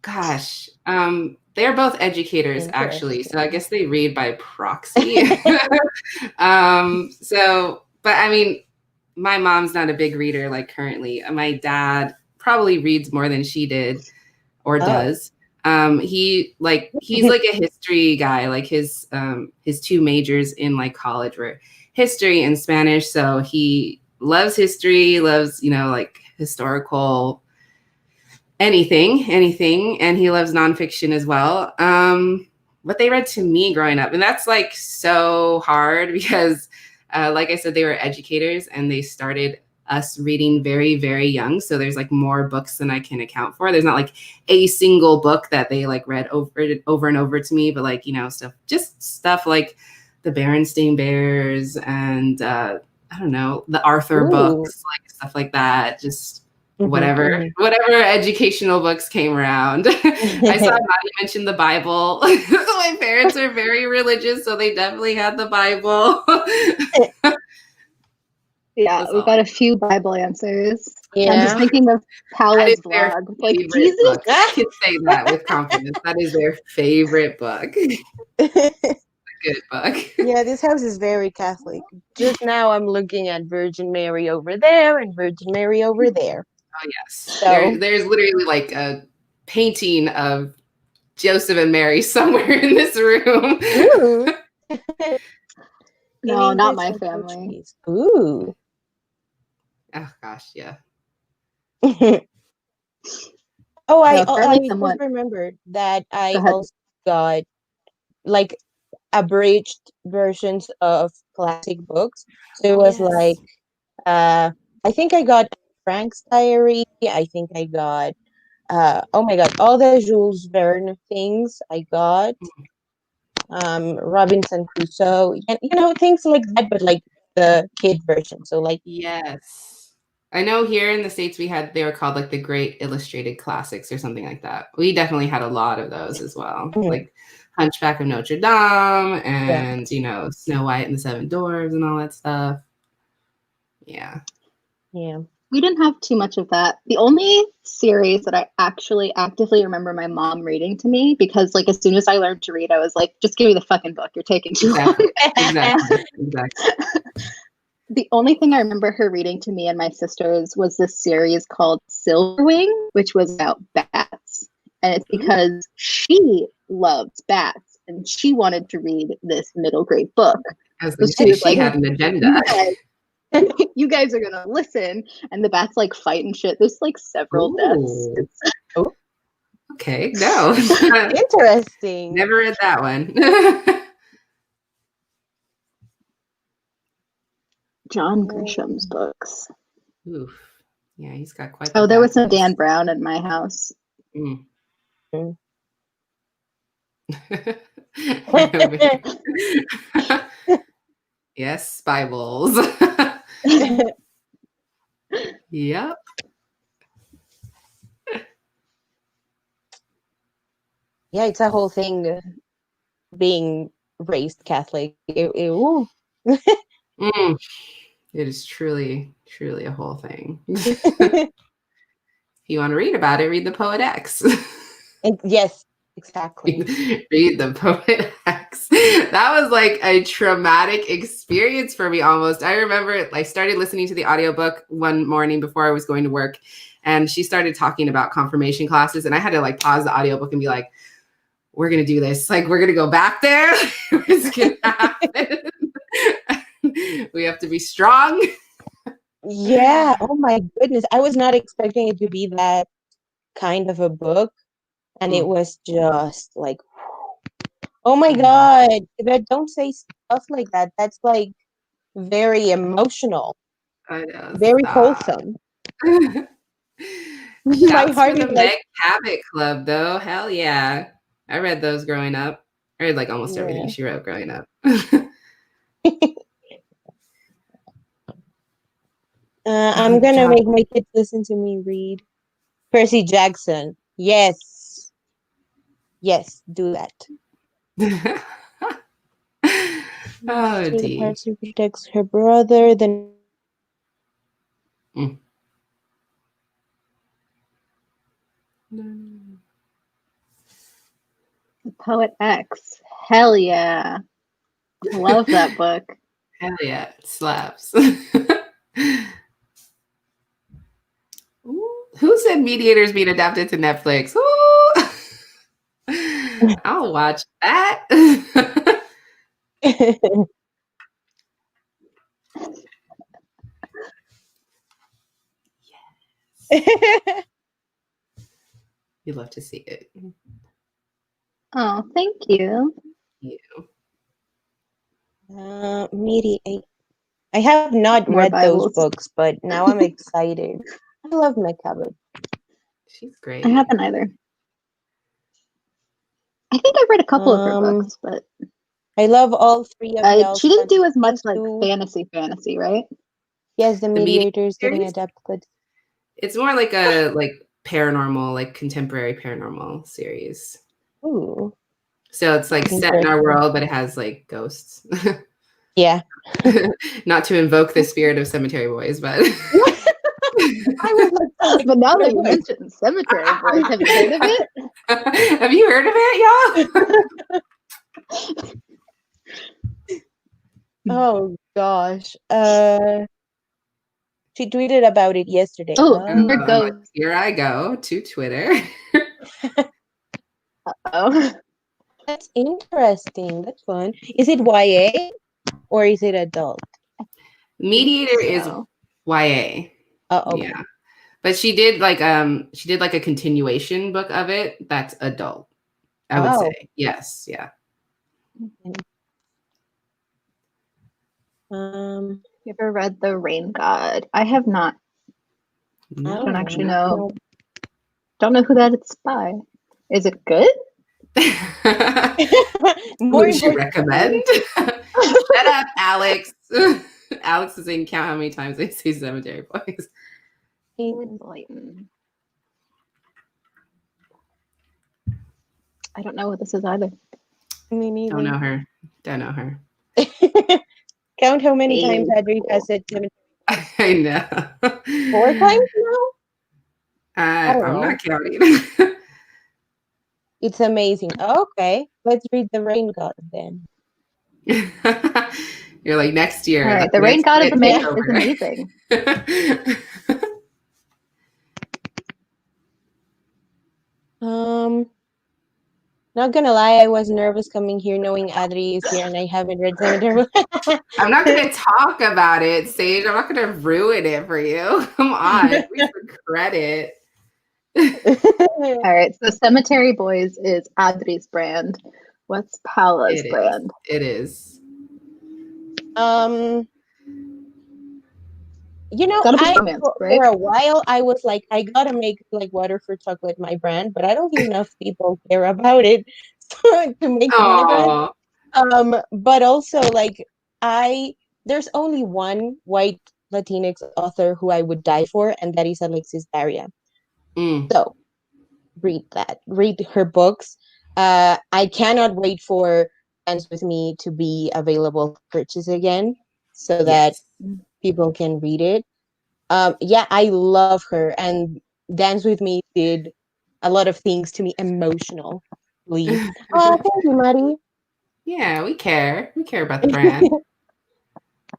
gosh, they're both educators actually, so I guess they read by proxy. But I mean, my mom's not a big reader like currently. My dad probably reads more than she did or does. He's like a history guy. Like his two majors in like college were history and Spanish, so he loves history, loves, like historical anything, and he loves nonfiction as well. What they read to me growing up, and that's like so hard because like I said, they were educators and they started us reading very, very young. So there's like more books than I can account for. There's not like a single book that they like read over and over to me, but like, stuff like the Berenstain Bears and I don't know, the Arthur books, like stuff like that. Just whatever educational books came around. I saw Maddie mention the Bible. My parents are very religious, so they definitely had the Bible. Yeah, we got a few Bible answers. Yeah. I'm just thinking of Paola's vlog. Like, Jesus? I can say that with confidence. That is their favorite book. Good book. Yeah, this house is very Catholic. Just now I'm looking at Virgin Mary over there and Virgin Mary over there. Oh, yes. So, there's literally like a painting of Joseph and Mary somewhere in this room. No, not my family. Ooh. Oh, gosh, yeah. I just remembered that I also got like abridged versions of classic books. So it was like, I think I got Frank's Diary. I think I got, oh my God, all the Jules Verne things I got. Robinson Crusoe, and things like that, but like the kid version. So like, yes, I know here in the States they were called like the Great Illustrated Classics or something like that. We definitely had a lot of those as well, like Hunchback of Notre Dame and Snow White and the Seven Dwarfs and all that stuff. Yeah. We didn't have too much of that. The only series that I actually actively remember my mom reading to me, because like as soon as I learned to read, I was like, just give me the fucking book. You're taking too long. Exactly. The only thing I remember her reading to me and my sisters was this series called Silverwing, which was about bats. And it's because she loves bats and she wanted to read this middle grade book. I was going to say, she had an agenda. You guys are gonna listen, and the bats like fight and shit. There's like several deaths. Okay, no. Interesting. Never read that one. John Grisham's books. Oof. Yeah, he's got quite. Oh, there was some Dan Brown in my house. Mm. Yes, Bibles. Yep. Yeah, it's a whole thing being raised Catholic. Mm. It is truly, truly a whole thing. If you want to read about it, read the Poet X. Yes, exactly. Read the Poet X. That was like a traumatic experience for me almost. I remember I started listening to the audiobook one morning before I was going to work, and she started talking about confirmation classes, and I had to like pause the audiobook and be like, we're going to do this. Like, we're going to go back there. It's going to happen. We have to be strong. Yeah. Oh my goodness. I was not expecting it to be that kind of a book. And it was just like, oh my God. Don't say stuff like that. That's like very emotional. I know. Very wholesome. My Shouts heart for is the like, Meg Cabot Club, though. Hell yeah. I read those growing up. I read like almost everything she wrote growing up. I'm going to make my kids listen to me read Percy Jackson. Yes. Yes, do that. Oh, the parts who protects her brother, then The Poet X. Hell yeah. Love that book. Hell yeah, it slaps. Who said Mediator's being adapted to Netflix? I'll watch that. Yes. You'd love to see it. Oh, thank you. Mediate. I have not read those books, but now I'm excited. I love Meg Cabot. She's great. I haven't either. I think I've read a couple of her books, but I love all three of them. She didn't do as much like fantasy, right? Yes, the Mediator is getting adapted. It's more like a paranormal, like contemporary paranormal series. Ooh. So it's like set in our world, but it has like ghosts. Yeah. Not to invoke the spirit of Cemetery Boys, but I was like, but now that you mentioned Cemetery Boys, have you heard of it? Have you heard of it, y'all? Oh gosh. She tweeted about it yesterday. Here I go to Twitter. Oh, that's interesting. That's fun. Is it YA or is it adult? Mediator is YA. Oh, okay. Yeah, but she did like a continuation book of it. That's adult. I would say yes. Yeah. You ever read The Rain God? I have not. No, I don't actually know. Don't know who that is by. Is it good? Would you recommend? Shut up, Alex. Alex is saying count how many times they say Cemetery Boys. I don't know what this is either. Me neither. Don't know her. Don't know her. Count how many times Adri has said Cemetery Boys. I know. 4 times now? I'm not counting. It's amazing. Okay, let's read The Rain God then. You're like next year. All right, The Rain God is amazing. Not gonna lie, I was nervous coming here knowing Adri is here and I haven't read Cemetery. I'm not gonna talk about it, Sage. I'm not gonna ruin it for you. Come on, we should credit. All right, so Cemetery Boys is Adri's brand. What's Paola's brand? It is. You know, Gotta be romance, right? for a while, I was like, I gotta make like water for chocolate my brand, but I don't think enough people care about it to make it my brand. But also like there's only one white Latinx author who I would die for, and that is Alexis Daria. So read her books. I cannot wait for Dance with Me to be available to purchase again, so that people can read it. Yeah, I love her, and Dance with Me did a lot of things to me emotionally. Oh, thank you, Maddie. Yeah, we care. We care about the brand.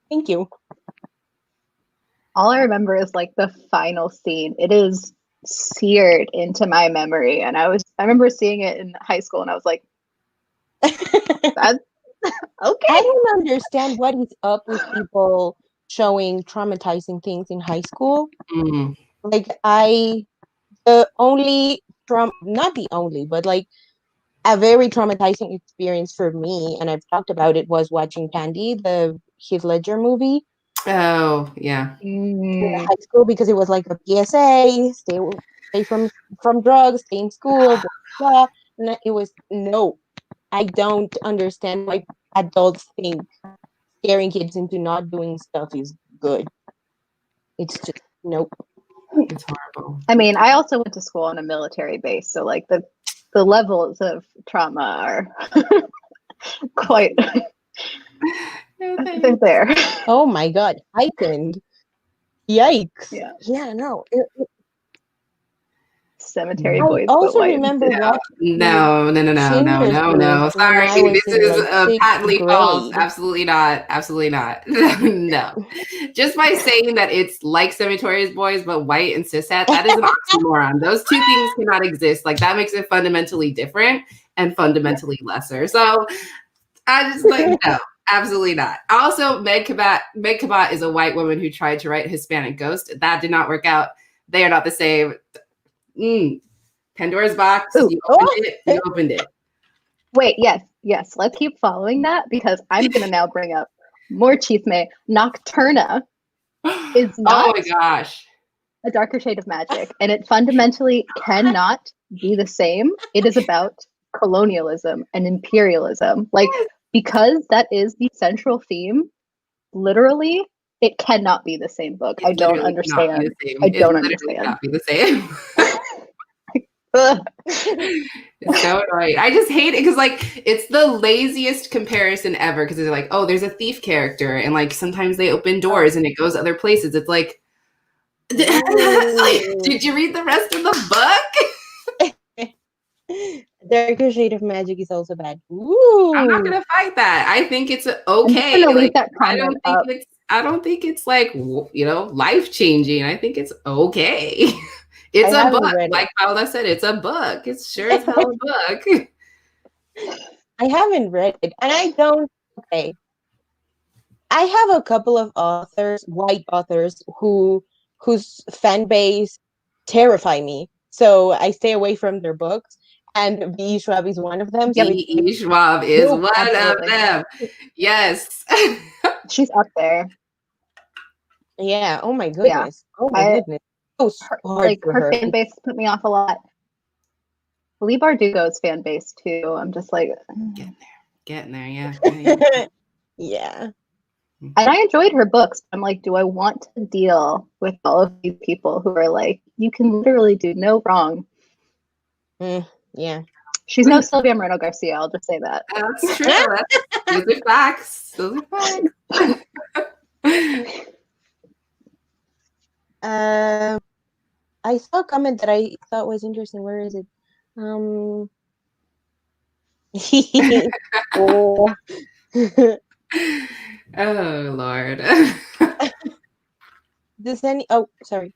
Thank you. All I remember is like the final scene. It is seared into my memory, and I remember seeing it in high school, and I was like, "That's okay." I don't understand what is up with people showing traumatizing things in high school. Like the only not the only, but like a very traumatizing experience for me, and I've talked about it, was watching Candy, the Heath Ledger movie. Oh, yeah. In high school, because it was like a PSA, stay from drugs, stay in school, blah, blah. And it was no. I don't understand why adults think scaring kids into not doing stuff is good. It's just nope. It's horrible. I mean, I also went to school on a military base, so like the levels of trauma are quite they're there. Oh my god, heightened. Yikes. Yeah, no. Cemetery I boys, but also white. remember watching No. when Sorry, I was this in is like sixth patently false. grade. Absolutely not. Absolutely not. No. Just by saying that it's like Cemetery Boys, but white and cishet, that is an oxymoron. Those two things cannot exist. Like that makes it fundamentally different and fundamentally lesser. So I just like no. Absolutely not. Also, Meg Cabot is a white woman who tried to write Hispanic Ghost. That did not work out. They are not the same. Pandora's box. Ooh. You opened it. You opened it. Wait, yes. Let's keep following that, because I'm gonna now bring up more chisme. Nocturna is not oh my gosh. a darker shade of magic, and it fundamentally cannot be the same. It is about colonialism and imperialism. Like, because that is the central theme, literally, it cannot be the same book. I don't understand. I don't understand. Cannot be the same. It's so annoying. I just hate it because like it's the laziest comparison ever, because they're like, oh, there's a thief character, and like sometimes they open doors and it goes other places. It's like, did you read the rest of the book? Darker Shade of Magic is also bad. Ooh. I'm not gonna fight that. I think it's okay. I'm gonna leave like, that comment up. I don't think it's like, you know, life changing. I think it's okay. It's a book. Like Paola said, it's a book. It's sure as hell a book. I haven't read it, and I don't. Okay, I have a couple of authors, white authors, whose fan base terrify me. So I stay away from their books, and B. Schwab is one of them. B. Schwab is one of them. Yes. She's up there. Yeah. Oh my goodness. Yeah. Oh my goodness. Her fan base put me off a lot. Lee Bardugo's fan base too. I'm just like getting there, yeah. Yeah. And I enjoyed her books. I'm like, do I want to deal with all of these people who are like, you can literally do no wrong? Yeah. She's no Sylvia Moreno Garcia. I'll just say that. That's true. Those are facts. Those are facts. I saw a comment that I thought was interesting. Where is it? Oh. Oh Lord. Sorry.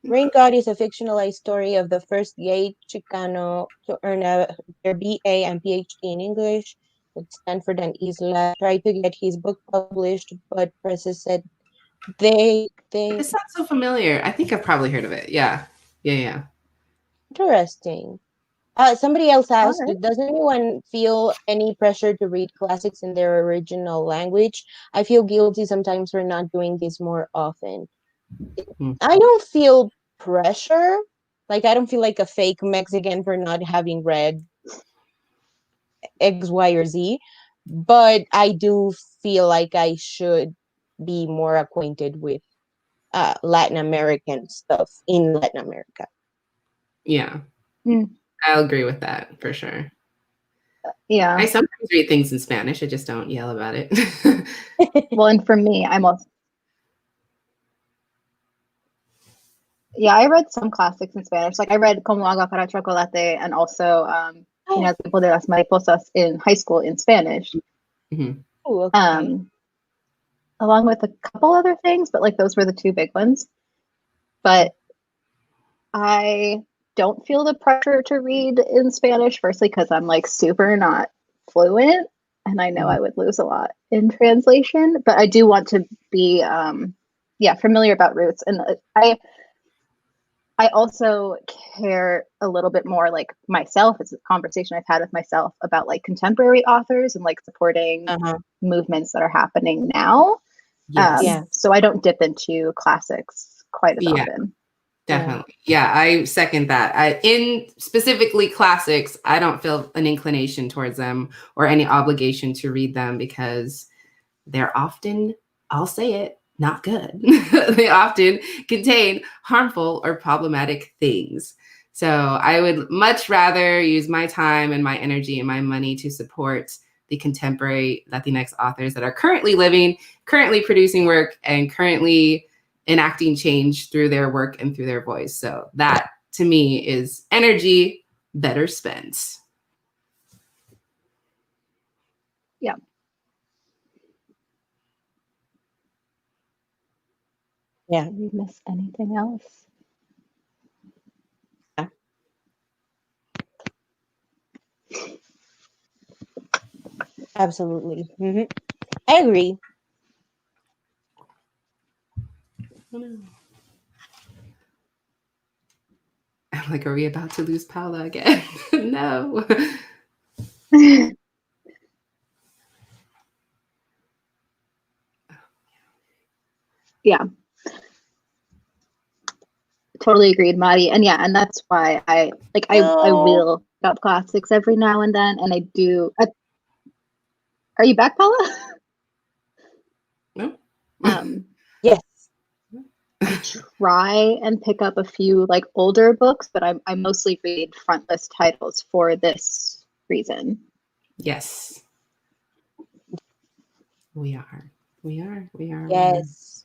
Rain God is a fictionalized story of the first gay Chicano to earn their BA and PhD in English at Stanford and Isla. Tried to get his book published, but presses said they. This sounds so familiar. I think I've probably heard of it. Yeah. Interesting. Somebody else asked, right. does anyone feel any pressure to read classics in their original language? I feel guilty sometimes for not doing this more often. I don't feel pressure. Like, I don't feel like a fake Mexican for not having read X, Y, or Z. But I do feel like I should be more acquainted with Latin American stuff in Latin America. Yeah. Mm. I'll agree with that for sure. Yeah. I sometimes read things in Spanish. I just don't yell about it. Well, and for me, I'm also. Yeah, I read some classics in Spanish. Like I read Como Agua para Chocolate and also, Tiempo de las Mariposas in high school in Spanish. Mm-hmm. Ooh, okay. Along with a couple other things, but like those were the two big ones. But I don't feel the pressure to read in Spanish, firstly, because I'm like super not fluent and I know I would lose a lot in translation, but I do want to be, familiar about roots. And I also care a little bit more like myself. It's a conversation I've had with myself about like contemporary authors and like supporting movements that are happening now. Yes. So I don't dip into classics quite as often. Definitely. Yeah, I second that. In specifically classics, I don't feel an inclination towards them or any obligation to read them because they're often, I'll say it, not good. They often contain harmful or problematic things. So I would much rather use my time and my energy and my money to support the contemporary Latinx authors that are currently living, currently producing work, and currently enacting change through their work and through their voice. So that to me is energy better spent. Yeah. Yeah. Did we miss anything else? Yeah. Absolutely. Mm-hmm. I agree. I'm like, are we about to lose Paola again? No. Yeah. Totally agreed, Mari. And and that's why I will pick up classics every now and then, and I do. Are you back, Paola? No. Yes. I try and pick up a few like older books, but I mostly read frontlist titles for this reason. Yes. We are. Yes.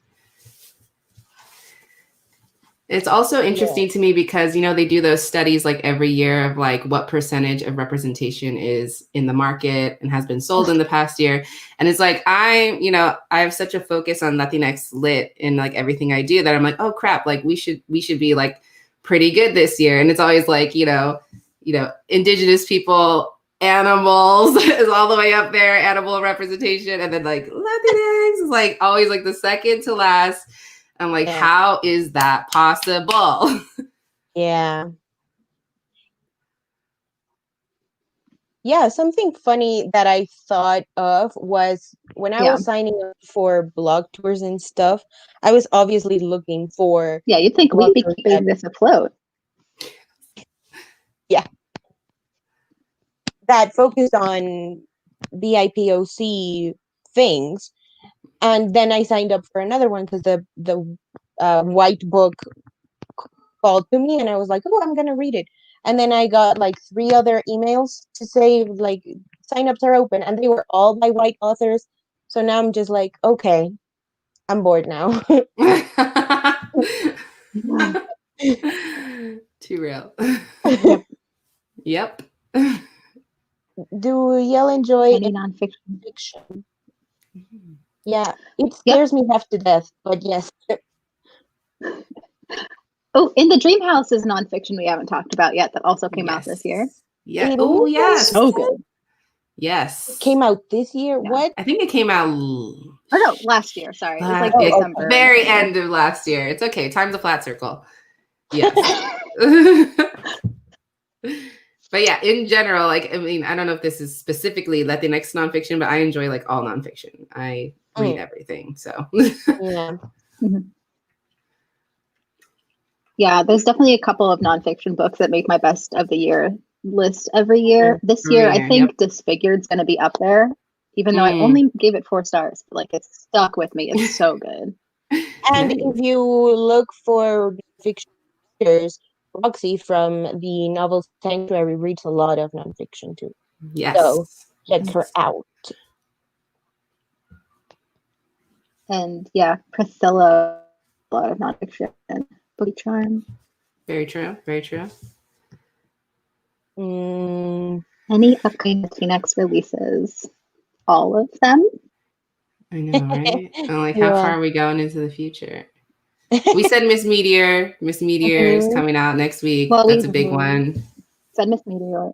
It's also interesting to me because, they do those studies like every year of like what percentage of representation is in the market and has been sold in the past year. And it's like, I have such a focus on Latinx lit in like everything I do that I'm like, oh crap, like we should be like pretty good this year. And it's always like, Indigenous people, animals is all the way up there, animal representation. And then like Latinx is like always like the second to last. I'm like, how is that possible? Yeah. Yeah, something funny that I thought of was when I was signing up for blog tours and stuff, I was obviously looking for... Yeah, you'd think we'd be keeping this afloat. Yeah. That focused on BIPOC things. And then I signed up for another one because the white book called to me and I was like, oh, I'm going to read it. And then I got like 3 other emails to say like signups are open and they were all by white authors. So now I'm just like, okay, I'm bored now. Too real. Yep. Do y'all enjoy any nonfiction? Fiction? Yeah, it scares me half to death, but yes. Oh, In the Dream House is nonfiction we haven't talked about yet that also came out this year. Yeah. Oh, yes. So good. Yes. It came out this year? Yeah. What? I think it came out... Oh, no, last year. Sorry. It was like December. Very end of last year. It's okay. Time's a flat circle. Yes. But yeah, in general, like, I mean, I don't know if this is specifically Latinx nonfiction, but I enjoy like all nonfiction. I read everything. So Yeah. Yeah, there's definitely a couple of nonfiction books that make my best of the year list every year. This year, I think Disfigured's going to be up there, even though I only gave it 4 stars. But like, it's stuck with me. It's so good. And if you look for fiction readers, Roxy from the novel Sanctuary reads a lot of nonfiction too. Yes. So check her out. And yeah, Priscilla, a lot of nonfiction. Bookie Charm. Very true. Very true. Any upcoming Latinx releases? All of them? I know, right? I'm like, how far are we going into the future? We said Miss Meteor. Miss Meteor is coming out next week. Well, that's a big one. Said Miss Meteor.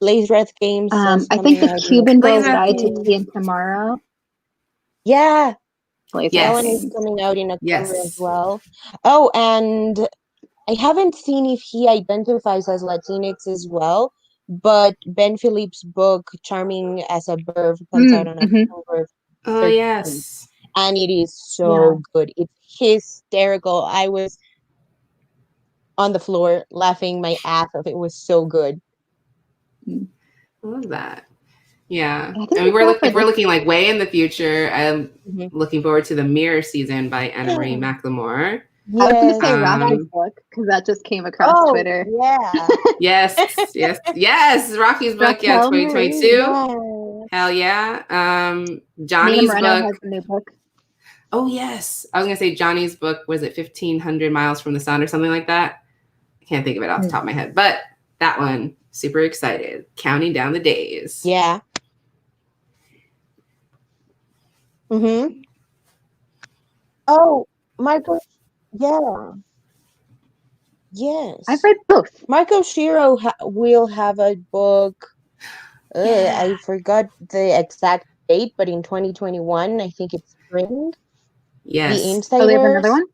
Blaze Wrath Games. I think the Cuban Girl's Guide to Tea and Tomorrow. Yeah. Blaze that one is coming out in October as well. Oh, and I haven't seen if he identifies as Latinx as well, but Ben Phillips' book, Charming as a Verb, comes out on October 13th. Oh, yes. And it is so good. It's hysterical. I was on the floor laughing my ass off. It was so good. I love that. Yeah. I mean, we're looking like way in the future. I'm looking forward to the Mirror season by Anna Marie McLemore. I was going to say Rocky's book because that just came across Twitter. Yeah. yes. Rocky's book, 2022. Yeah. Hell yeah. Johnny's book. Has a new book. Oh, yes. I was going to say Johnny's book, was it 1500 Miles from the Sun or something like that? I can't think of it off the top of my head. But that one, super excited. Counting down the days. Yeah. Oh, Michael. Yeah. Yes. I've read both. Michael Shiro will have a book. I forgot the exact date, but in 2021, I think it's spring. Yes. The Insiders. Oh, they have another one?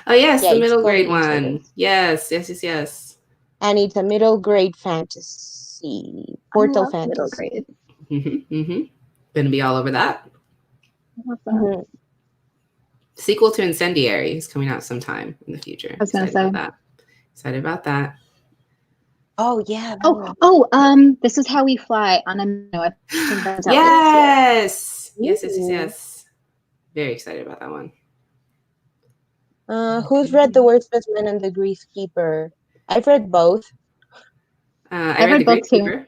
Oh, yes, the middle grade one. Yes. And it's a middle grade fantasy. Portal fantasy. Middle grade. Gonna be all over that. I love that. Sequel to Incendiary is coming out sometime in the future. I was gonna say that. Excited about that. Oh yeah. This is How We Fly on a Yes. Very excited about that one. Who's read The Worst Best Man and The Grief Keeper? I've read both. I read The Grief Keeper.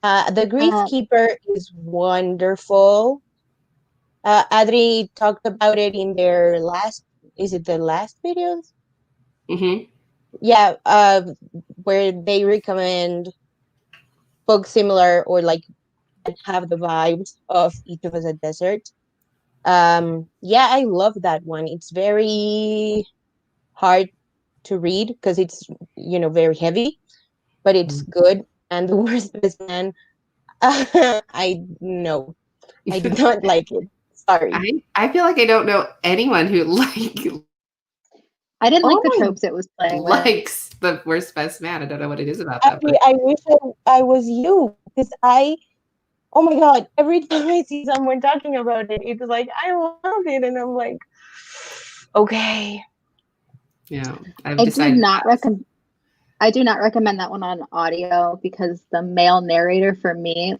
The Grief Keeper is wonderful. Adri talked about it in their last. Is it the last videos? Yeah, where they recommend books similar or like have the vibes of Each of Us a Desert. Yeah, I love that one. It's very hard to read because it's very heavy, but it's good. And The Worst Best Man, I did not like it. Sorry. I feel like I don't know anyone who I didn't like the tropes it was playing likes The Worst Best Man. I don't know what it is about that. I wish I was you because oh my god, every time I see someone talking about it, it's like I love it, and I'm like, okay. Yeah, I do not recommend that one on audio because the male narrator for me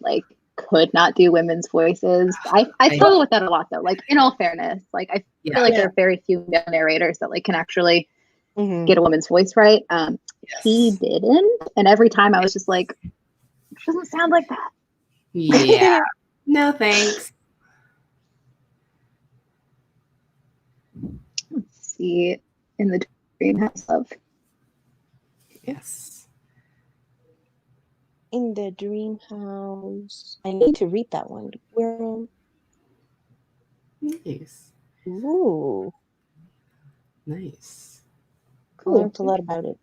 could not do women's voices. I struggle with that a lot though. Like, in all fairness, I feel like there are very few male narrators that can actually get a woman's voice right. He didn't, and every time I was just like, it doesn't sound like that. Yeah. No thanks. Let's see. In the Dream House of. Yes. In the Dream House. I need to read that one. Where? Nice. Ooh. Nice. Cool. I learned a lot about it.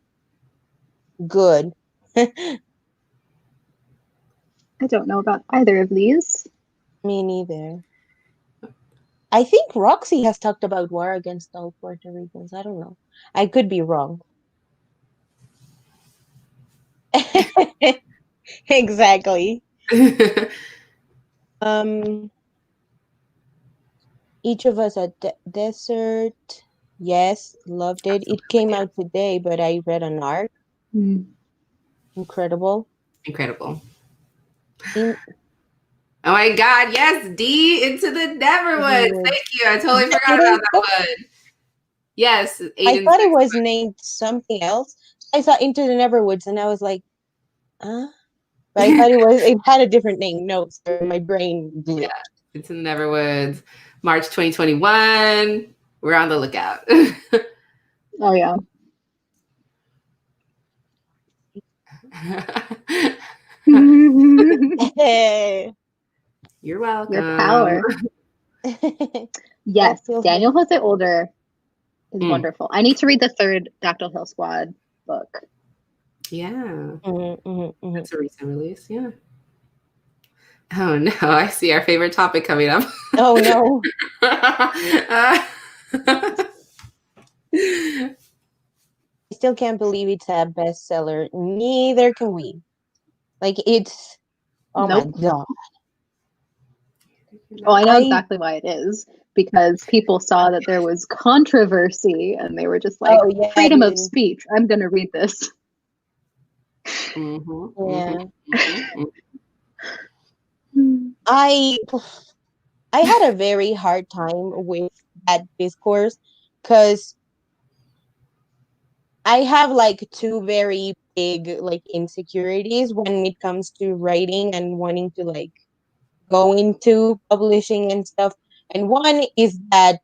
Good. I don't know about either of these. Me neither. I think Roxy has talked about War Against All Puerto Ricans. I don't know. I could be wrong. Exactly. Each of Us at Desert. Yes, loved it. It came out today, but I read an arc. Incredible. Incredible. Oh my God, yes, D, Into the Neverwoods. Thank you. I totally forgot about that one. Yes. I thought it was named something else. I saw Into the Neverwoods and I was like, but I thought it had a different name. No, sorry, my brain blew. Yeah, Into the Neverwoods, March 2021. We're on the lookout. Oh yeah. Hey. You're welcome. Your power. Yes, Daniel Jose Older is wonderful. I need to read the third Dactyl Hill Squad book. Yeah. That's a recent release. Yeah. Oh no, I see our favorite topic coming up. Oh no. I still can't believe it's a bestseller. Neither can we. Like it's my God. Oh, I know exactly why it is. Because people saw that there was controversy and they were just like, freedom of speech. I'm going to read this. I had a very hard time with that discourse because I have like two very big like insecurities when it comes to writing and wanting to like go into publishing and stuff. And one is that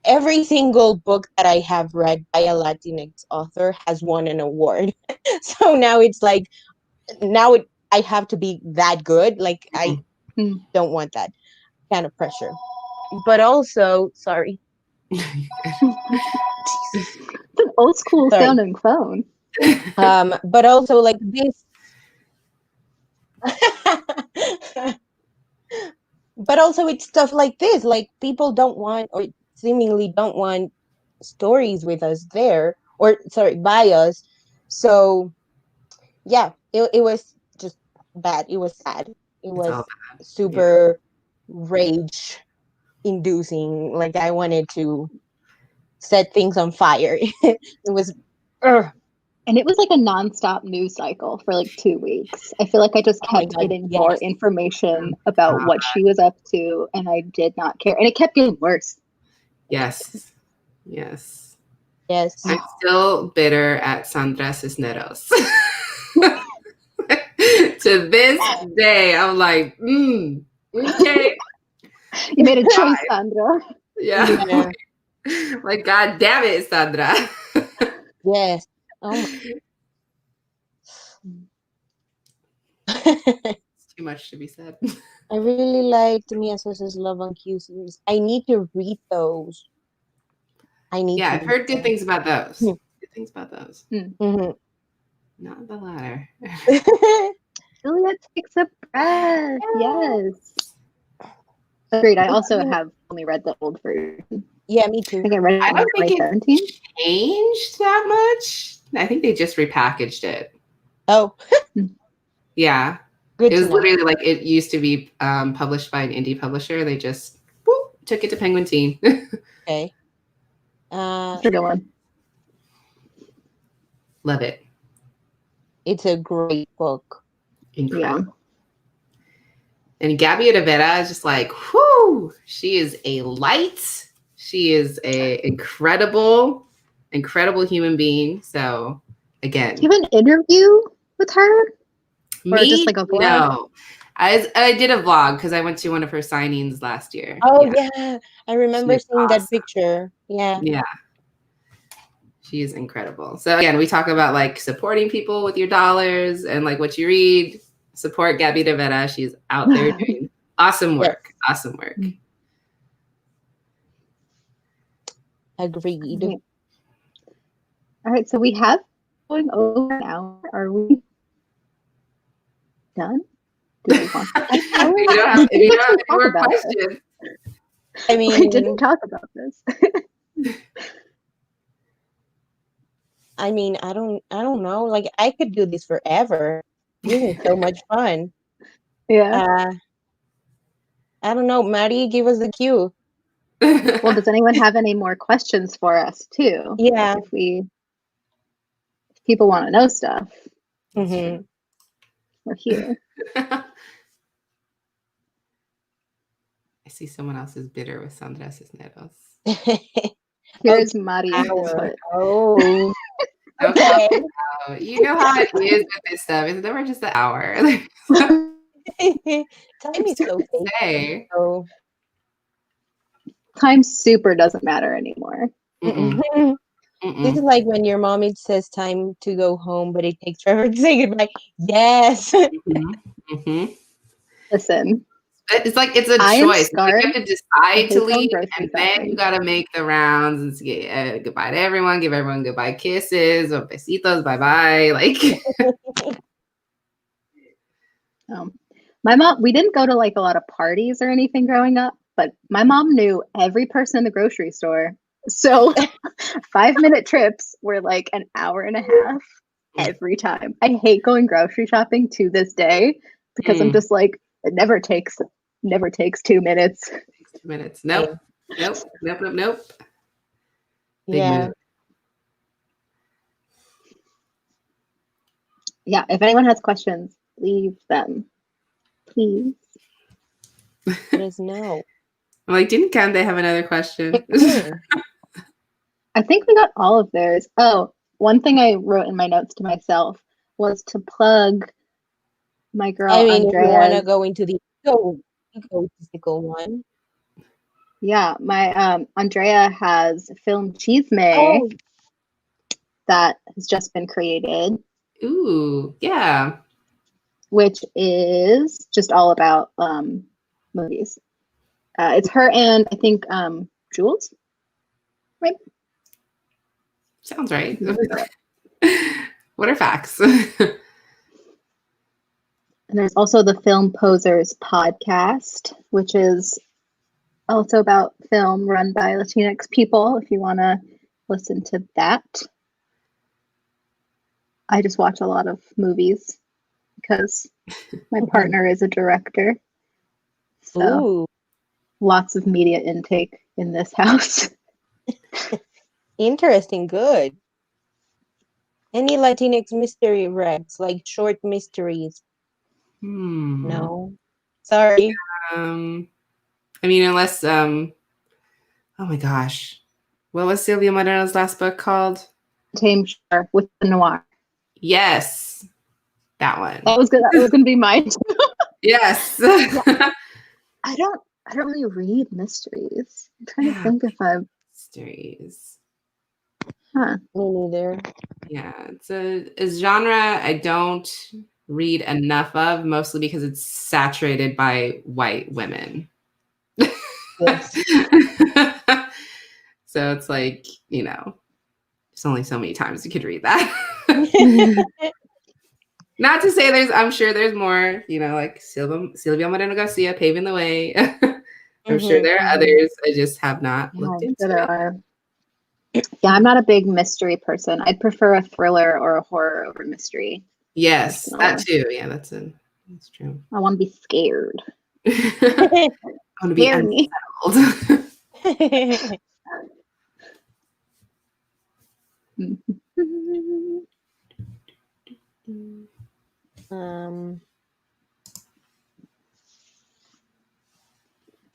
every single book that I have read by a Latinx author has won an award. So now it's like, I have to be that good. Like I don't want that kind of pressure. But also, sorry. It's an old school sounding phone. But also like this. But also it's stuff like this. Like people don't want, or seemingly don't want, stories with us there, or sorry, by us. So yeah, it was just bad. It was sad. It was super rage inducing. Like I wanted to set things on fire. It was and it was like a nonstop news cycle for like 2 weeks. I feel like I just kept getting more information about what she was up to, and I did not care. And it kept getting worse. Yes. I'm still bitter at Sandra Cisneros. To this day, I'm like, okay. You made a choice, Sandra. Yeah. Like, God damn it, Sandra. Yes. Oh It's too much to be said. I really liked Mia Sosa's Love on Q series. I need to read those. I've heard good things about those. Good things about those. Not the latter. Julia takes a breath. Yes. Agreed. I also have only read the old version. Yeah, me too. I think I read it I don't think 2017. it changed that much. I think they just repackaged it. Oh. Yeah. Good. It was literally like it used to be published by an indie publisher. They just took it to Penguin Teen. Okay. That's a good one. Love it. It's a great book. Incredible. Yeah. And Gabby Rivera is just like, whoo, she is a light. She is a incredible human being. So again. Do you have an interview with her? Or just like a vlog? No. I did a vlog because I went to one of her signings last year. Oh yeah. I remember seeing that picture. Yeah. Yeah. She is incredible. So again, we talk about like supporting people with your dollars and like what you read. Support Gabby Rivera. She's out there doing awesome work. Yes. Awesome work. Agreed. All right. So we have going over an hour. Are we done? Do we want to if you don't have any more questions. I mean, we didn't talk about this. I mean, I don't know. Like, I could do this forever. This is so much fun. Yeah. I don't know. Maddie, give us the cue. Well, does anyone have any more questions for us too? Yeah. Like if people want to know stuff, Mm-hmm. we're here. I see someone else is bitter with Sandra Cisneros. Here's Mari's input. Oh. Okay. Okay. You know how it is with this stuff. It's never just an hour. Time is so say. so. Time super doesn't matter anymore. This is like when your mommy says time to go home, but it takes forever to say goodbye. Yes. Listen, it's like it's a choice. Like you have to decide to leave, and then you gotta make the rounds and say goodbye to everyone, give everyone goodbye kisses or besitos, bye bye. Like, my mom, we didn't go to like a lot of parties or anything growing up, but my mom knew every person in the grocery store. So 5-minute trips were like an hour and a half every time. I hate going grocery shopping to this day because I'm just like, it never takes 2 minutes. 2 minutes. Nope. Yeah. Move. Yeah. If anyone has questions, leave them, please. Let us know. I'm like, didn't Kande have another question? I think we got all of theirs. Oh, one thing I wrote in my notes to myself was to plug my girl Andrea. Andrea. If you want to go into the egotistical one. Yeah, my Andrea has film Chisme that has just been created. Ooh, yeah. Which is just all about movies. It's her and I think Jules, right? Sounds right. What are facts? And there's also the Film Posers podcast, which is also about film run by Latinx people, if you want to listen to that. I just watch a lot of movies because my partner is a director. So lots of media intake in this house. Interesting. Good. Any Latinx mystery reads, like short mysteries? No. Sorry. I mean, unless oh my gosh, what was Silvia Moreno's last book called? Tame Shore with the Noir. Yes, that one. That was good. That was going to be mine. Yes. I don't really read mysteries. I'm trying to think if I've mysteries. Me neither. Yeah, it's a genre I don't read enough of, mostly because it's saturated by white women. Yes. So it's like, there's only so many times you could read that. Not to say I'm sure there's more, like Silvia Moreno Garcia paving the way. I'm sure there are others. I just have not looked into it. Yeah, I'm not a big mystery person. I'd prefer a thriller or a horror over mystery. Yes, personally. that too. Yeah, that's true. I want to be scared. I want to be unsettled.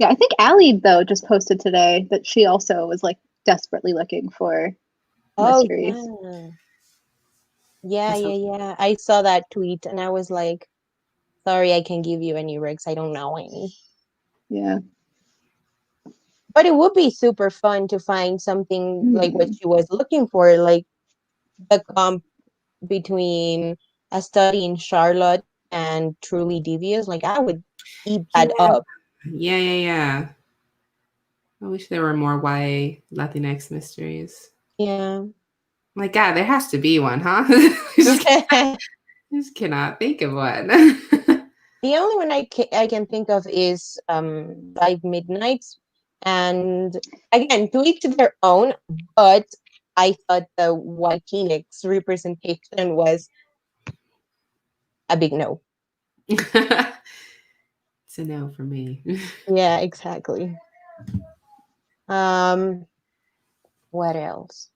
Yeah, I think Allie though just posted today that she also was like desperately looking for mysteries. Yeah. I saw that tweet and I was like, sorry, I can't give you any recs. I don't know any. Yeah. But it would be super fun to find something like what she was looking for, like the comp between A Study in Charlotte and Truly Devious. Like, I would eat that up. Yeah. I wish there were more YA Latinx mysteries. Yeah. My God, there has to be one, huh? Just cannot think of one. The only one I can think of is 5 Midnights. And again, to each their own, but I thought the Latinx representation was a big no. It's a no for me. Yeah, exactly. What else?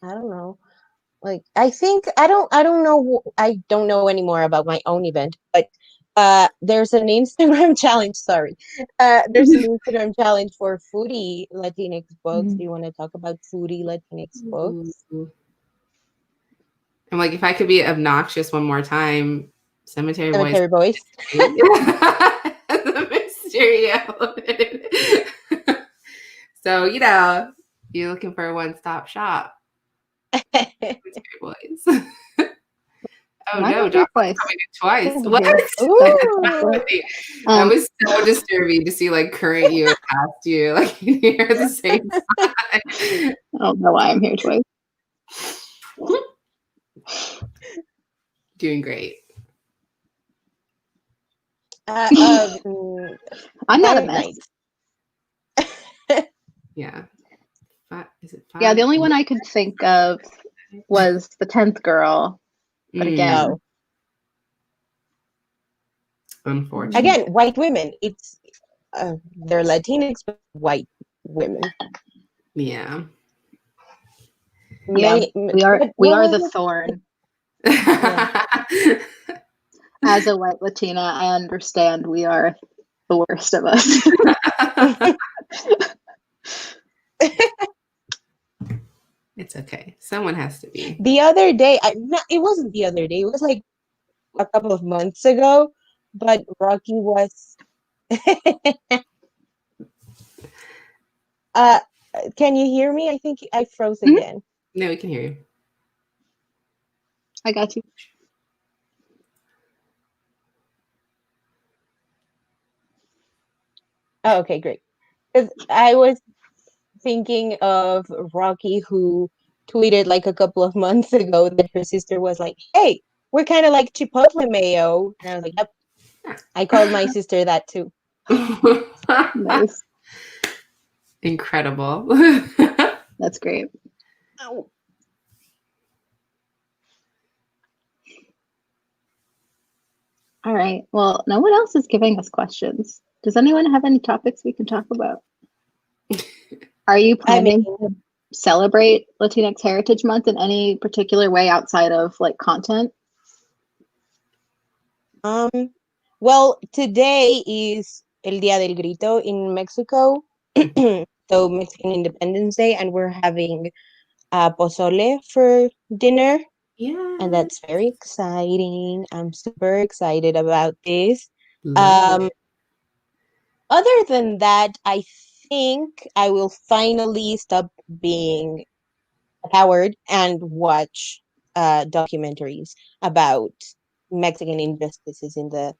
I don't know. Like, I think I don't know anymore about my own event, but there's an Instagram challenge. Sorry, there's an Instagram challenge for foodie Latinx books. Do you want to talk about foodie Latinx books? I'm like, if I could be obnoxious one more time, Cemetery Boys. The mystery element. So, you're looking for a one-stop shop. Cemetery Boys. Oh no, Jocelyn's coming in twice. What? That was so disturbing to see like current you and past you like here at the same time. I don't know why I'm here twice. Doing great. I'm not a mess. Yeah. Is it 5? Yeah, the only one I could think of was the 10th girl. But again, unfortunately. Again, white women. It's they're Latinx, but white women. Yeah. We are the thorn. As a white Latina, I understand we are the worst of us. It's okay. Someone has to be. The other day, it wasn't the other day. It was like a couple of months ago. But Rocky was. Can you hear me? I think I froze again. No, we can hear you. I got you. Oh, okay, great. Because I was thinking of Rocky, who tweeted like a couple of months ago that her sister was like, "Hey, we're kind of like Chipotle mayo," and I was like, "Yep." I called my sister that too. Nice. Incredible. That's great. Ow. All right. Well, no one else is giving us questions. Does anyone have any topics we can talk about? Are you planning to celebrate Latinx Heritage Month in any particular way outside of like content? Well, today is El Día del Grito in Mexico, so Mexican Independence Day, and we're having pozole for dinner. Yeah. And that's very exciting. I'm super excited about this. Other than that, I think I will finally stop being a coward and watch documentaries about Mexican injustices in the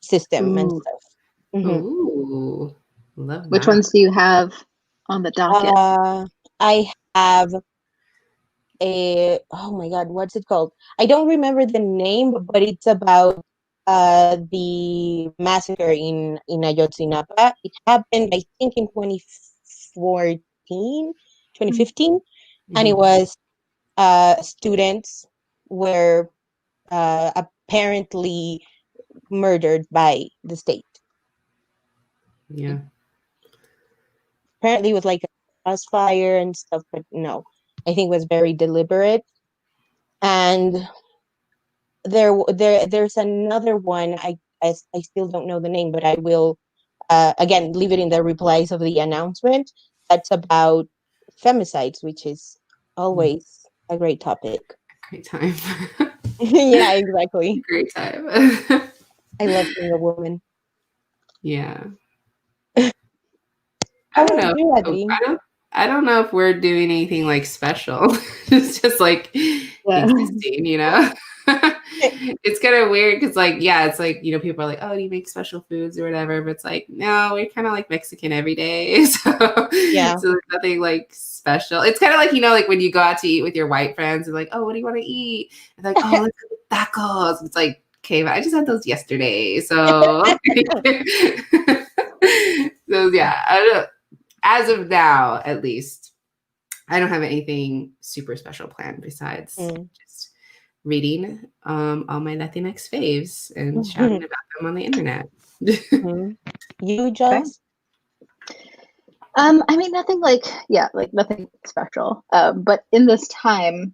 system and stuff. Ooh, love that. Which ones do you have on the docket? I have oh my god, what's it called? I don't remember the name, but it's about the massacre in Ayotzinapa. It happened, I think, in 2015, and it was students were apparently murdered by the state. Yeah. Apparently it was like a crossfire and stuff, but no, I think it was very deliberate. And there's another one. I still don't know the name, but I will again leave it in the replies of the announcement. That's about femicides, which is always a great topic. Great time. Yeah, exactly. Great time. I love being a woman. Yeah. I don't know. I don't know if we're doing anything like special. It's just like existing, It's kind of weird because it's like, people are like, oh, do you make special foods or whatever? But it's like, no, we're kind of like Mexican every day. So yeah. So there's nothing like special. It's kind of like, like when you go out to eat with your white friends, and like, oh, what do you want to eat? And like, oh, let's go to tacos. It's like, okay, but I just had those yesterday. So, so yeah, I don't know. As of now, at least, I don't have anything super special planned besides just reading all my Latinx faves and shouting about them on the internet. You, Joss? I mean, nothing nothing special. But in this time,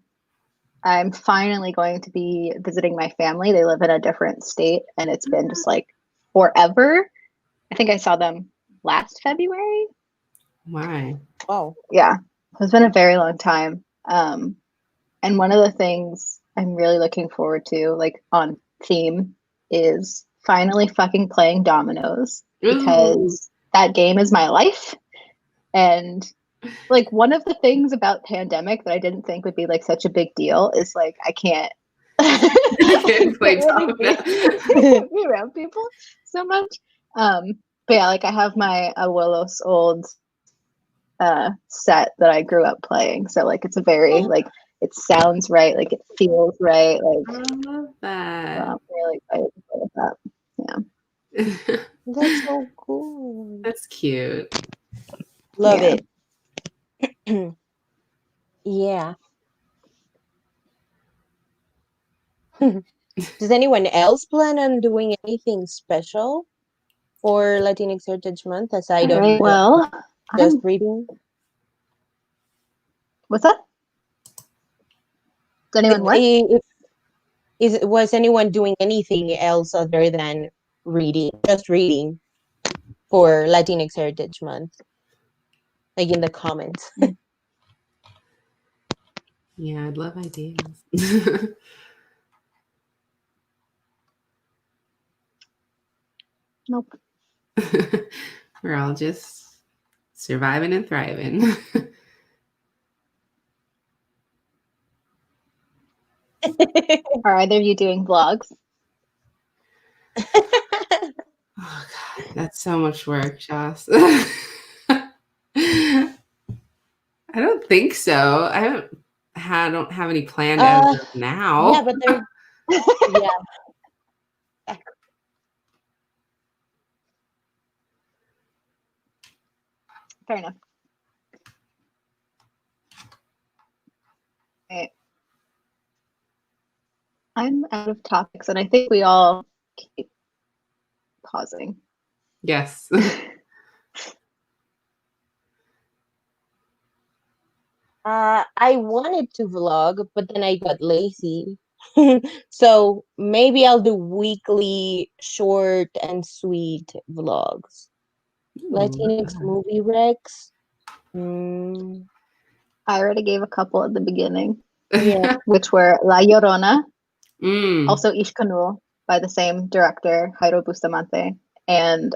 I'm finally going to be visiting my family. They live in a different state, and it's been just like forever. I think I saw them last February. Why? Wow. Yeah, it's been a very long time. And one of the things I'm really looking forward to, like on theme, is finally fucking playing dominoes, because that game is my life. And like one of the things about pandemic that I didn't think would be like such a big deal is like I can't play really be around people so much. But yeah, like I have my abuelo's old set that I grew up playing, so like it's a very like it sounds right, like it feels right. Like I love that. I'm really excited to play with that. Yeah. That's so cool. That's cute. Love it. Yeah. Does anyone else plan on doing anything special for Latinx Heritage Month aside of just reading? What's that? Does anyone was anyone doing anything else other than just reading for Latinx Heritage Month? Like in the comments. Yeah, I'd love ideas. Nope. We're all just surviving and thriving. Are either of you doing vlogs? Oh God, that's so much work, Joss. I don't think so. I don't have any planned as of now. Yeah, but they're yeah. Fair enough. Okay. I'm out of topics, and I think we all keep pausing. Yes. I wanted to vlog, but then I got lazy. So maybe I'll do weekly short and sweet vlogs. Latinx movie recs. I already gave a couple at the beginning. Yeah. Which were La Llorona, also Ishkanul by the same director, Jairo Bustamante, and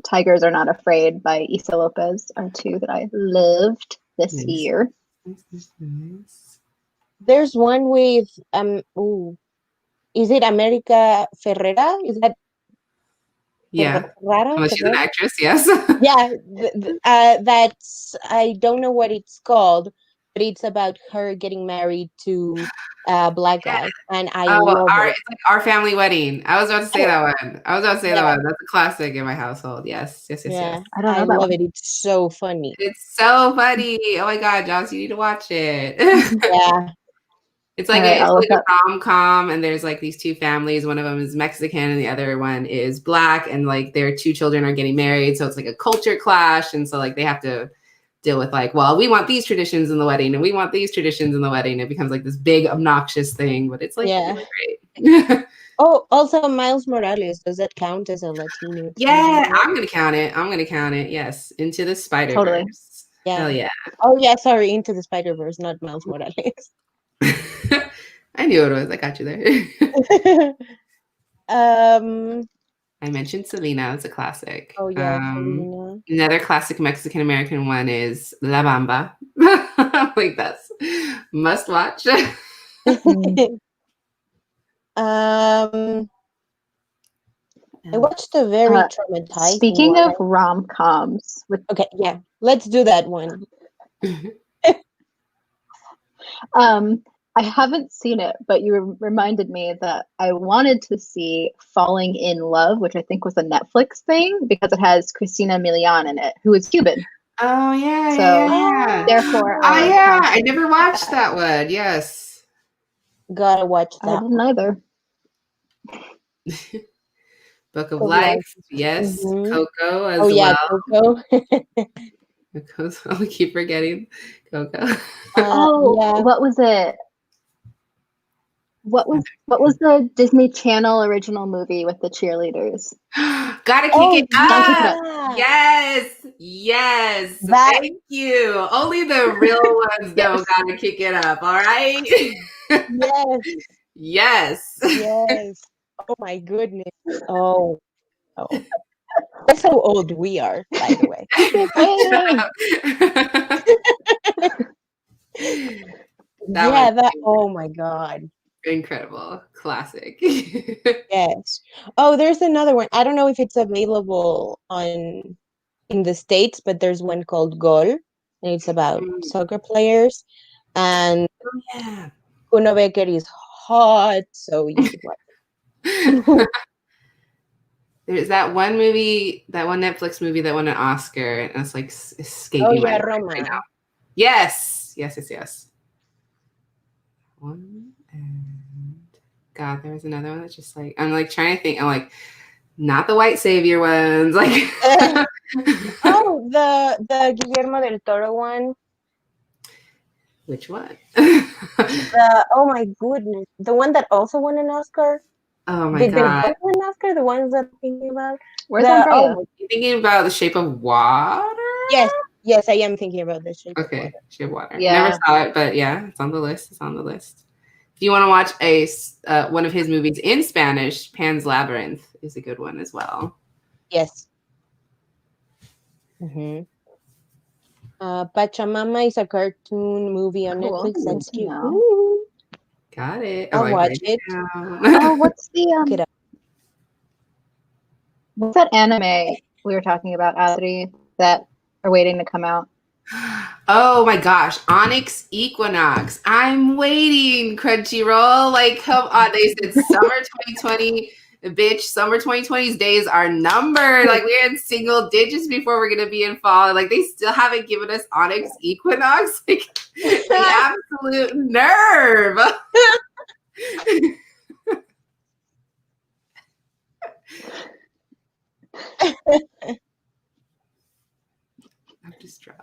Tigers Are Not Afraid by Isa Lopez are two that I loved this year. Nice. There's one with is it America Ferrera? Is that yeah? Unless she's an actress, yes. Yeah, that's I don't know what it's called, but it's about her getting married to a black guy, and I love it. It's like Our Family Wedding. I was about to say that one. That's a classic in my household. Yes. Yeah, I love it. It's so funny. It's so funny. Oh my God, Joss, you need to watch it. Yeah. It's like a rom-com, and there's like these two families. One of them is Mexican and the other one is Black, and like their two children are getting married. So it's like a culture clash. And so like they have to deal with like, well, we want these traditions in the wedding and we want these traditions in the wedding. It becomes like this big obnoxious thing, but it's like really great. Oh, also Miles Morales. Does that count as a Latino? Yeah, I'm going to count it. Yes. Into the Spider-Verse. Totally. Yeah. Hell yeah. Oh yeah, sorry. Into the Spider-Verse, not Miles Morales. I knew it was. I got you there. I mentioned Selena. It's a classic. Oh yeah, Selena. Another classic Mexican American one is La Bamba. Like that's must watch. I watched a very traumatizing. Speaking of rom-coms, okay, yeah, let's do that one. I haven't seen it, but you reminded me that I wanted to see Falling in Love, which I think was a Netflix thing because it has Christina Milian in it, who is Cuban. Oh yeah, So, yeah. therefore, Oh I yeah, have I to never watch watched that. that one. Yes. Gotta watch I that. didn't either. Book of Book of Life. Life. Yes. Mhm. Coco as Oh yeah, well. Coco. Coco's, I keep forgetting Coco. Oh, Yeah. what was it? What was the Disney Channel original movie with the cheerleaders? Gotta kick Oh it Gotta Kick It up. Up. yeah. Yes. Yes. That Thank you. Only the real ones know Yes. gotta kick it up. All right. yes, Yes. yes. Oh my goodness. Oh, oh. That's how old we are, by the way. That Yeah, was that oh my god. incredible. Classic. Yes. Oh, there's another one. I don't know if it's available on in the States, but there's one called Gol, and it's about soccer players. And Oh, yeah. Kuno Becker is hot, so you should watch it. There's that one movie, that one Netflix movie that won an Oscar, and it's like Oh escaping my yeah, mind right Roma. now. Yes. Yes, yes, yes. One and God, there was another one that's just like I'm like trying to think. I'm like, not the white savior ones. Like Oh, the Guillermo del Toro one. which one? Oh my goodness, the one that also won an Oscar. Oh my Did they God. both win an Oscar? The ones that I'm thinking about. Where's The Andrea? You thinking about The Shape of Water? yes, yes, I am thinking about The Shape of Okay, Water. Shape of Water. Yeah. Never saw it, but yeah, it's on the list. It's on the list. If you want to watch one of his movies in Spanish, Pan's Labyrinth is a good one as well. Yes. Mm-hmm. Pachamama is a cartoon movie on Cool. Netflix. That's cute. Now. Ooh, Got it. I'll I watch write it. down. Oh, what's Look it the up. what's that anime we were talking about, Adri, that are waiting to come out? Oh my gosh, Onyx Equinox. I'm waiting, Crunchyroll. Like, come on. They said summer 2020. Bitch, summer 2020's days are numbered. Like, we're in single digits before we're going to be in fall. Like, they still haven't given us Onyx Equinox. Like, the absolute nerve. I'm distraught.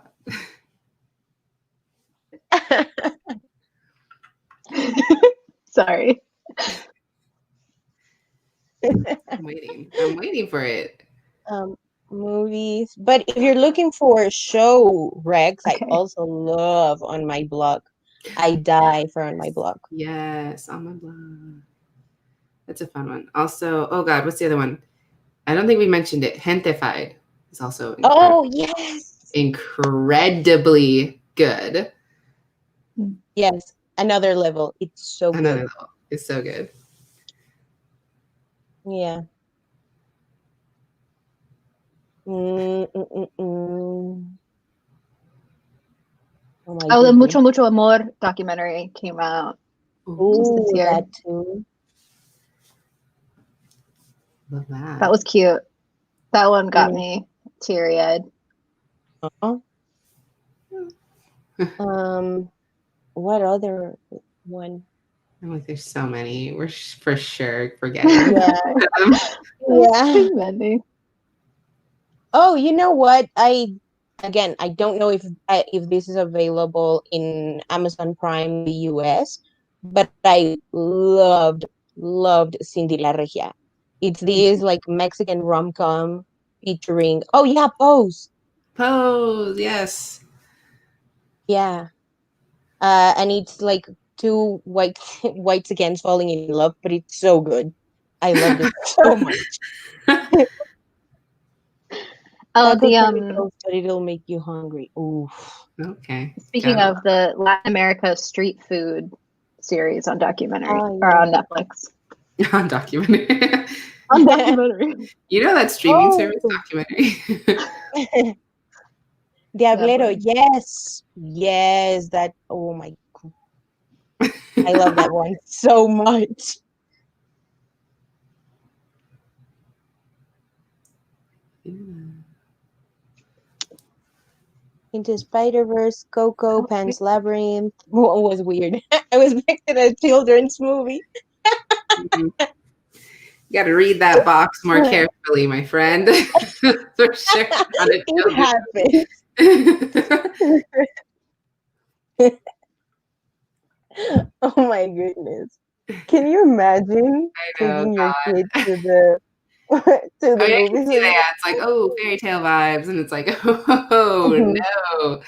Sorry. I'm waiting. I'm waiting for it. Movies. But if you're looking for show recs, Okay. I also love On My Blog. I die for On My Blog. Yes, on my blog. That's a fun one. Also, oh God, what's the other one? I don't think we mentioned it. Gentefied is also Oh, yes. incredibly good. Yes. Another level. It's so Another good. level. It's so good. Yeah. Oh my Oh, the goodness. Mucho Mucho Amor documentary came out just this Ooh, year. that too. Love that. That was cute. That one got me teary-eyed. What other one? I'm like, there's so many. We're for sure forgetting. Yeah. Yeah. Too many. Oh, you know what? I don't know if this is available in Amazon Prime the US, but I loved Cindy La Regia. It's this like Mexican rom-com featuring Pose. Pose, yes. Yeah. And it's like two whites against falling in love, but it's so good. I loved it so much. Oh, Taco the tacos, but it'll make you hungry. Oof. Okay. speaking of the Latin America street food series on documentary or on Netflix. On documentary. On documentary. You know that streaming service documentary. Diablero, yes. Yes, that oh my God. I love that one so much. Into Spider-Verse, Coco, Pan's Labyrinth. What was weird? I was expecting a children's movie. You got to read that box more carefully, my friend. For sure. It happens. Oh my goodness. Can you imagine taking your kid to the I can movies? see that. It's like, oh, fairy tale vibes. And it's like, oh, no.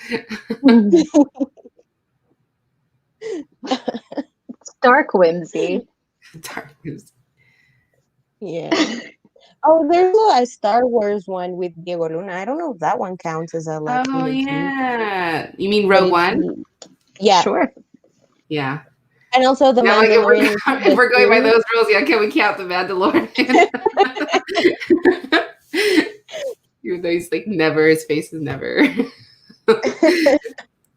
It's dark whimsy. Dark whimsy. Yeah. Oh, there's a Star Wars one with Diego Luna. I don't know if that one counts as a Latinx. Oh, yeah. You mean Rogue One? Yeah. Sure. Yeah. And also the Mandalorian. If we're going by those rules, yeah, can we count the Mandalorian? Even though he's like never, his face is never.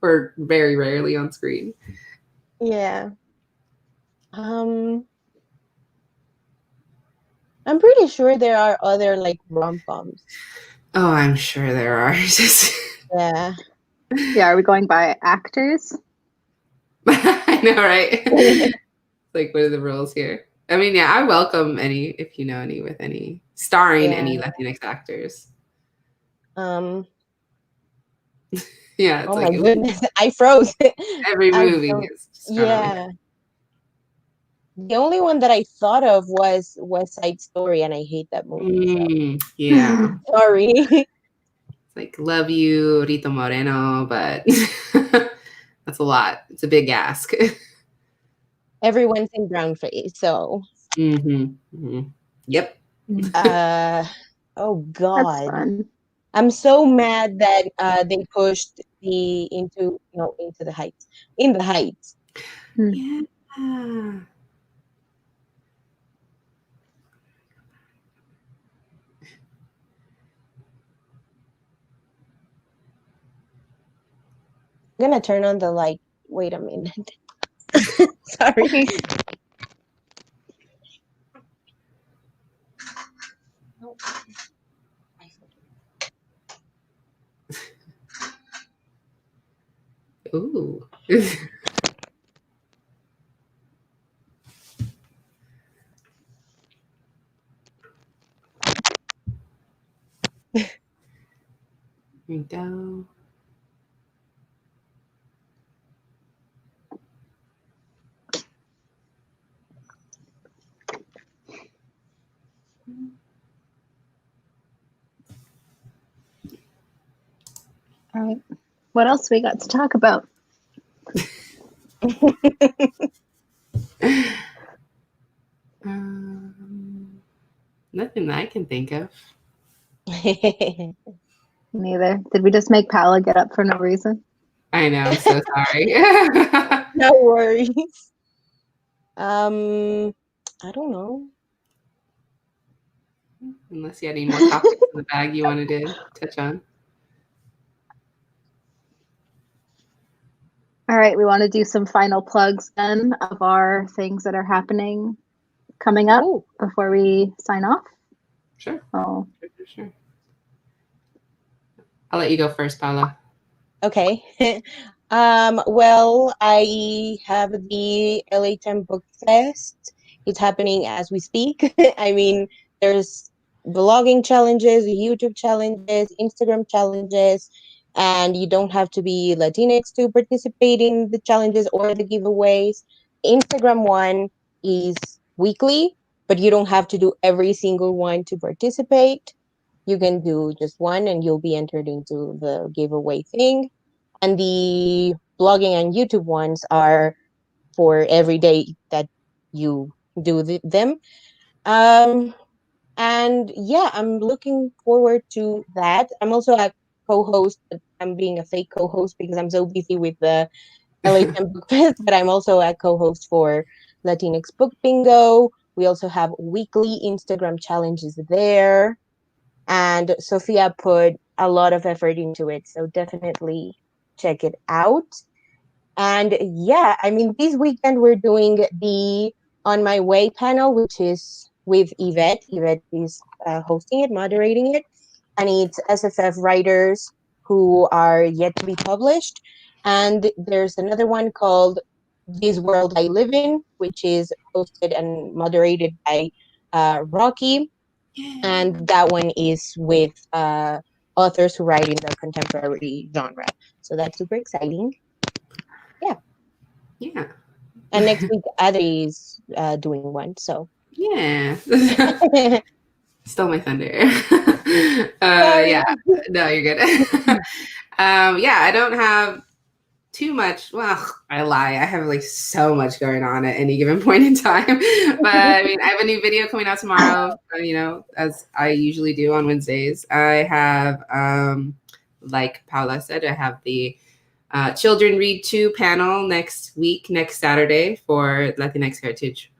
Or very rarely on screen. Yeah. I'm pretty sure there are other like rom-coms. Oh, I'm sure there are. Yeah. Yeah, are we going by actors? I know, right? Like, what are the rules here? I mean, yeah, I welcome any, if you know any, with any starring any Latinx actors. Yeah. It's oh like, my goodness, I froze. Every movie is The only one that I thought of was West Side Story, and I hate that movie. So. Yeah. Sorry. It's like, love you, Rito Moreno, but that's a lot. It's a big ask. Everyone's in brown face, so. Yep. Oh God. That's fun. I'm so mad that they pushed into the Heights. In the Heights. Yeah. I'm gonna turn on the light. Wait a minute. Sorry. Ooh. Here we go. All right. What else we got to talk about? Nothing that I can think of. Neither. Did we just make Paola get up for no reason? I know. I'm so sorry. No worries. I don't know. Unless you had any more topics in the bag you wanted to touch on. All right, we want to do some final plugs then of our things that are happening coming up before we sign off. Sure. Oh. Sure. I'll let you go first, Paola. Okay. Well, I have the LA 10 Book Fest. It's happening as we speak. I mean, there's blogging challenges, YouTube challenges, Instagram challenges, and you don't have to be Latinx to participate in the challenges or the giveaways. Instagram one is weekly, but you don't have to do every single one to participate. You can do just one and you'll be entered into the giveaway thing. And the blogging and YouTube ones are for every day that you do them. And yeah, I'm looking forward to that. I'm also a co-host, but I'm being a fake co-host because I'm so busy with the LA 10 Book Fest, but I'm also a co-host for Latinx Book Bingo. We also have weekly Instagram challenges there. And Sophia put a lot of effort into it, so definitely check it out. And yeah, I mean, this weekend we're doing the On My Way panel, which is with Yvette. Yvette is hosting it, moderating it, and it's SFF writers who are yet to be published. And there's another one called This World I Live In, which is hosted and moderated by Rocky. And that one is with authors who write in the contemporary genre. So that's super exciting. Yeah. Yeah. And next week, Adri is doing one. So Yeah. Stole my thunder. Sorry. Yeah. No, you're good. Yeah, I don't have too much. Well, I lie. I have like so much going on at any given point in time. But I mean, I have a new video coming out tomorrow, as I usually do on Wednesdays. I have, like Paola said, I have the Children Read 2 panel next Saturday for Latinx Heritage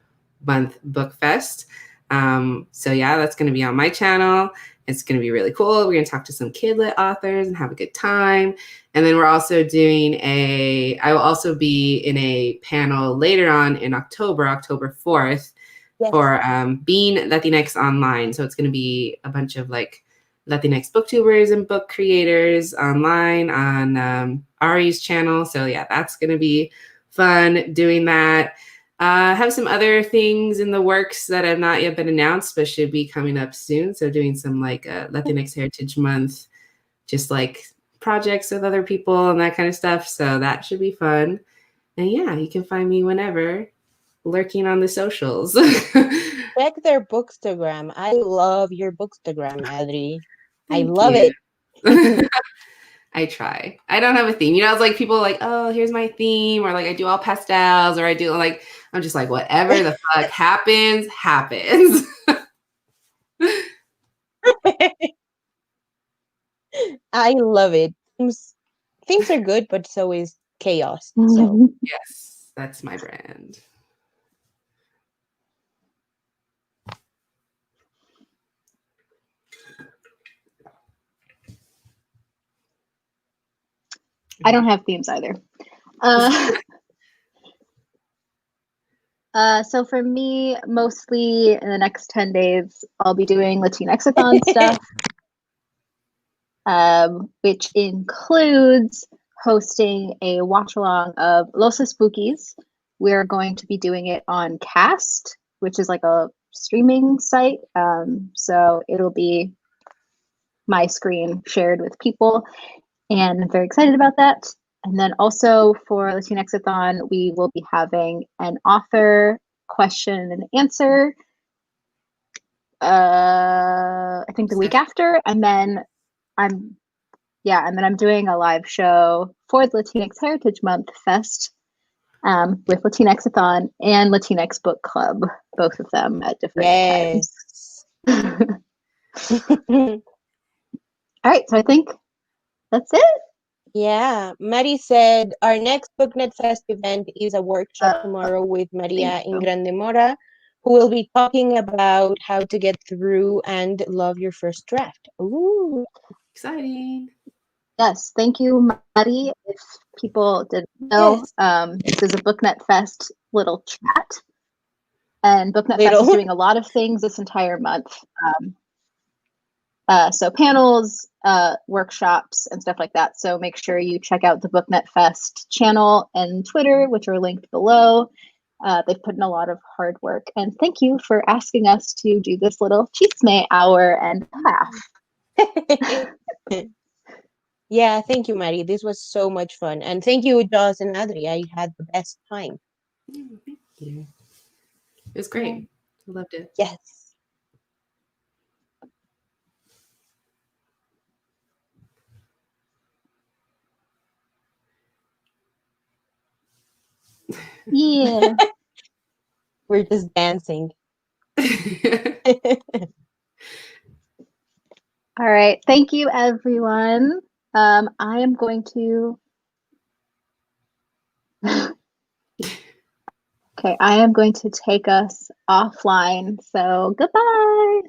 Month Book Fest. So yeah, that's going to be on my channel. It's going to be really cool. We're going to talk to some kidlit authors and have a good time. And then we're also doing I will also be in a panel later on in October 4th, yes, for Being Latinx Online. So it's going to be a bunch of like Latinx booktubers and book creators online on Ari's channel. So yeah, that's going to be fun doing that. Have some other things in the works that have not yet been announced, but should be coming up soon. So doing some like Latinx Heritage Month, just like projects with other people and that kind of stuff. So that should be fun. And yeah, you can find me whenever, lurking on the socials. Check their bookstagram. I love your bookstagram, Adri. I love it. I try. I don't have a theme. It's like people are like, oh, here's my theme, or like I do all pastels, or I do like, I'm just like, whatever the fuck happens. I love it. Themes are good, but so is chaos. So yes, that's my brand. I don't have themes either. So for me, mostly in the next 10 days, I'll be doing Latinx-a-thon stuff, which includes hosting a watch-along of Los Spookies. We're going to be doing it on Cast, which is like a streaming site. So it'll be my screen shared with people, and I'm very excited about that. And then also for Latinx-a-thon, we will be having an author question and answer, I think the week after. And then I'm doing a live show for the Latinx Heritage Month Fest with Latinx-a-thon and Latinx Book Club, both of them at different times. All right, so I think that's it. Yeah, Mari said our next BookNet Fest event is a workshop tomorrow with Maria Ingrandemora, who will be talking about how to get through and love your first draft. Ooh, exciting. Yes, thank you, Mari. If people didn't know, this is a BookNet Fest little chat. And BookNet Fest is doing a lot of things this entire month. So panels, workshops, and stuff like that. So make sure you check out the BookNet Fest channel and Twitter, which are linked below. They've put in a lot of hard work. And thank you for asking us to do this little Chisme Hour and half. Yeah, thank you, Mari. This was so much fun. And thank you, Jocelyn and Adri. I had the best time. Thank you. It was great. I loved it. Yes. Yeah. We're just dancing. All right. Thank you, everyone. I am going to... Okay, I am going to take us offline. So goodbye.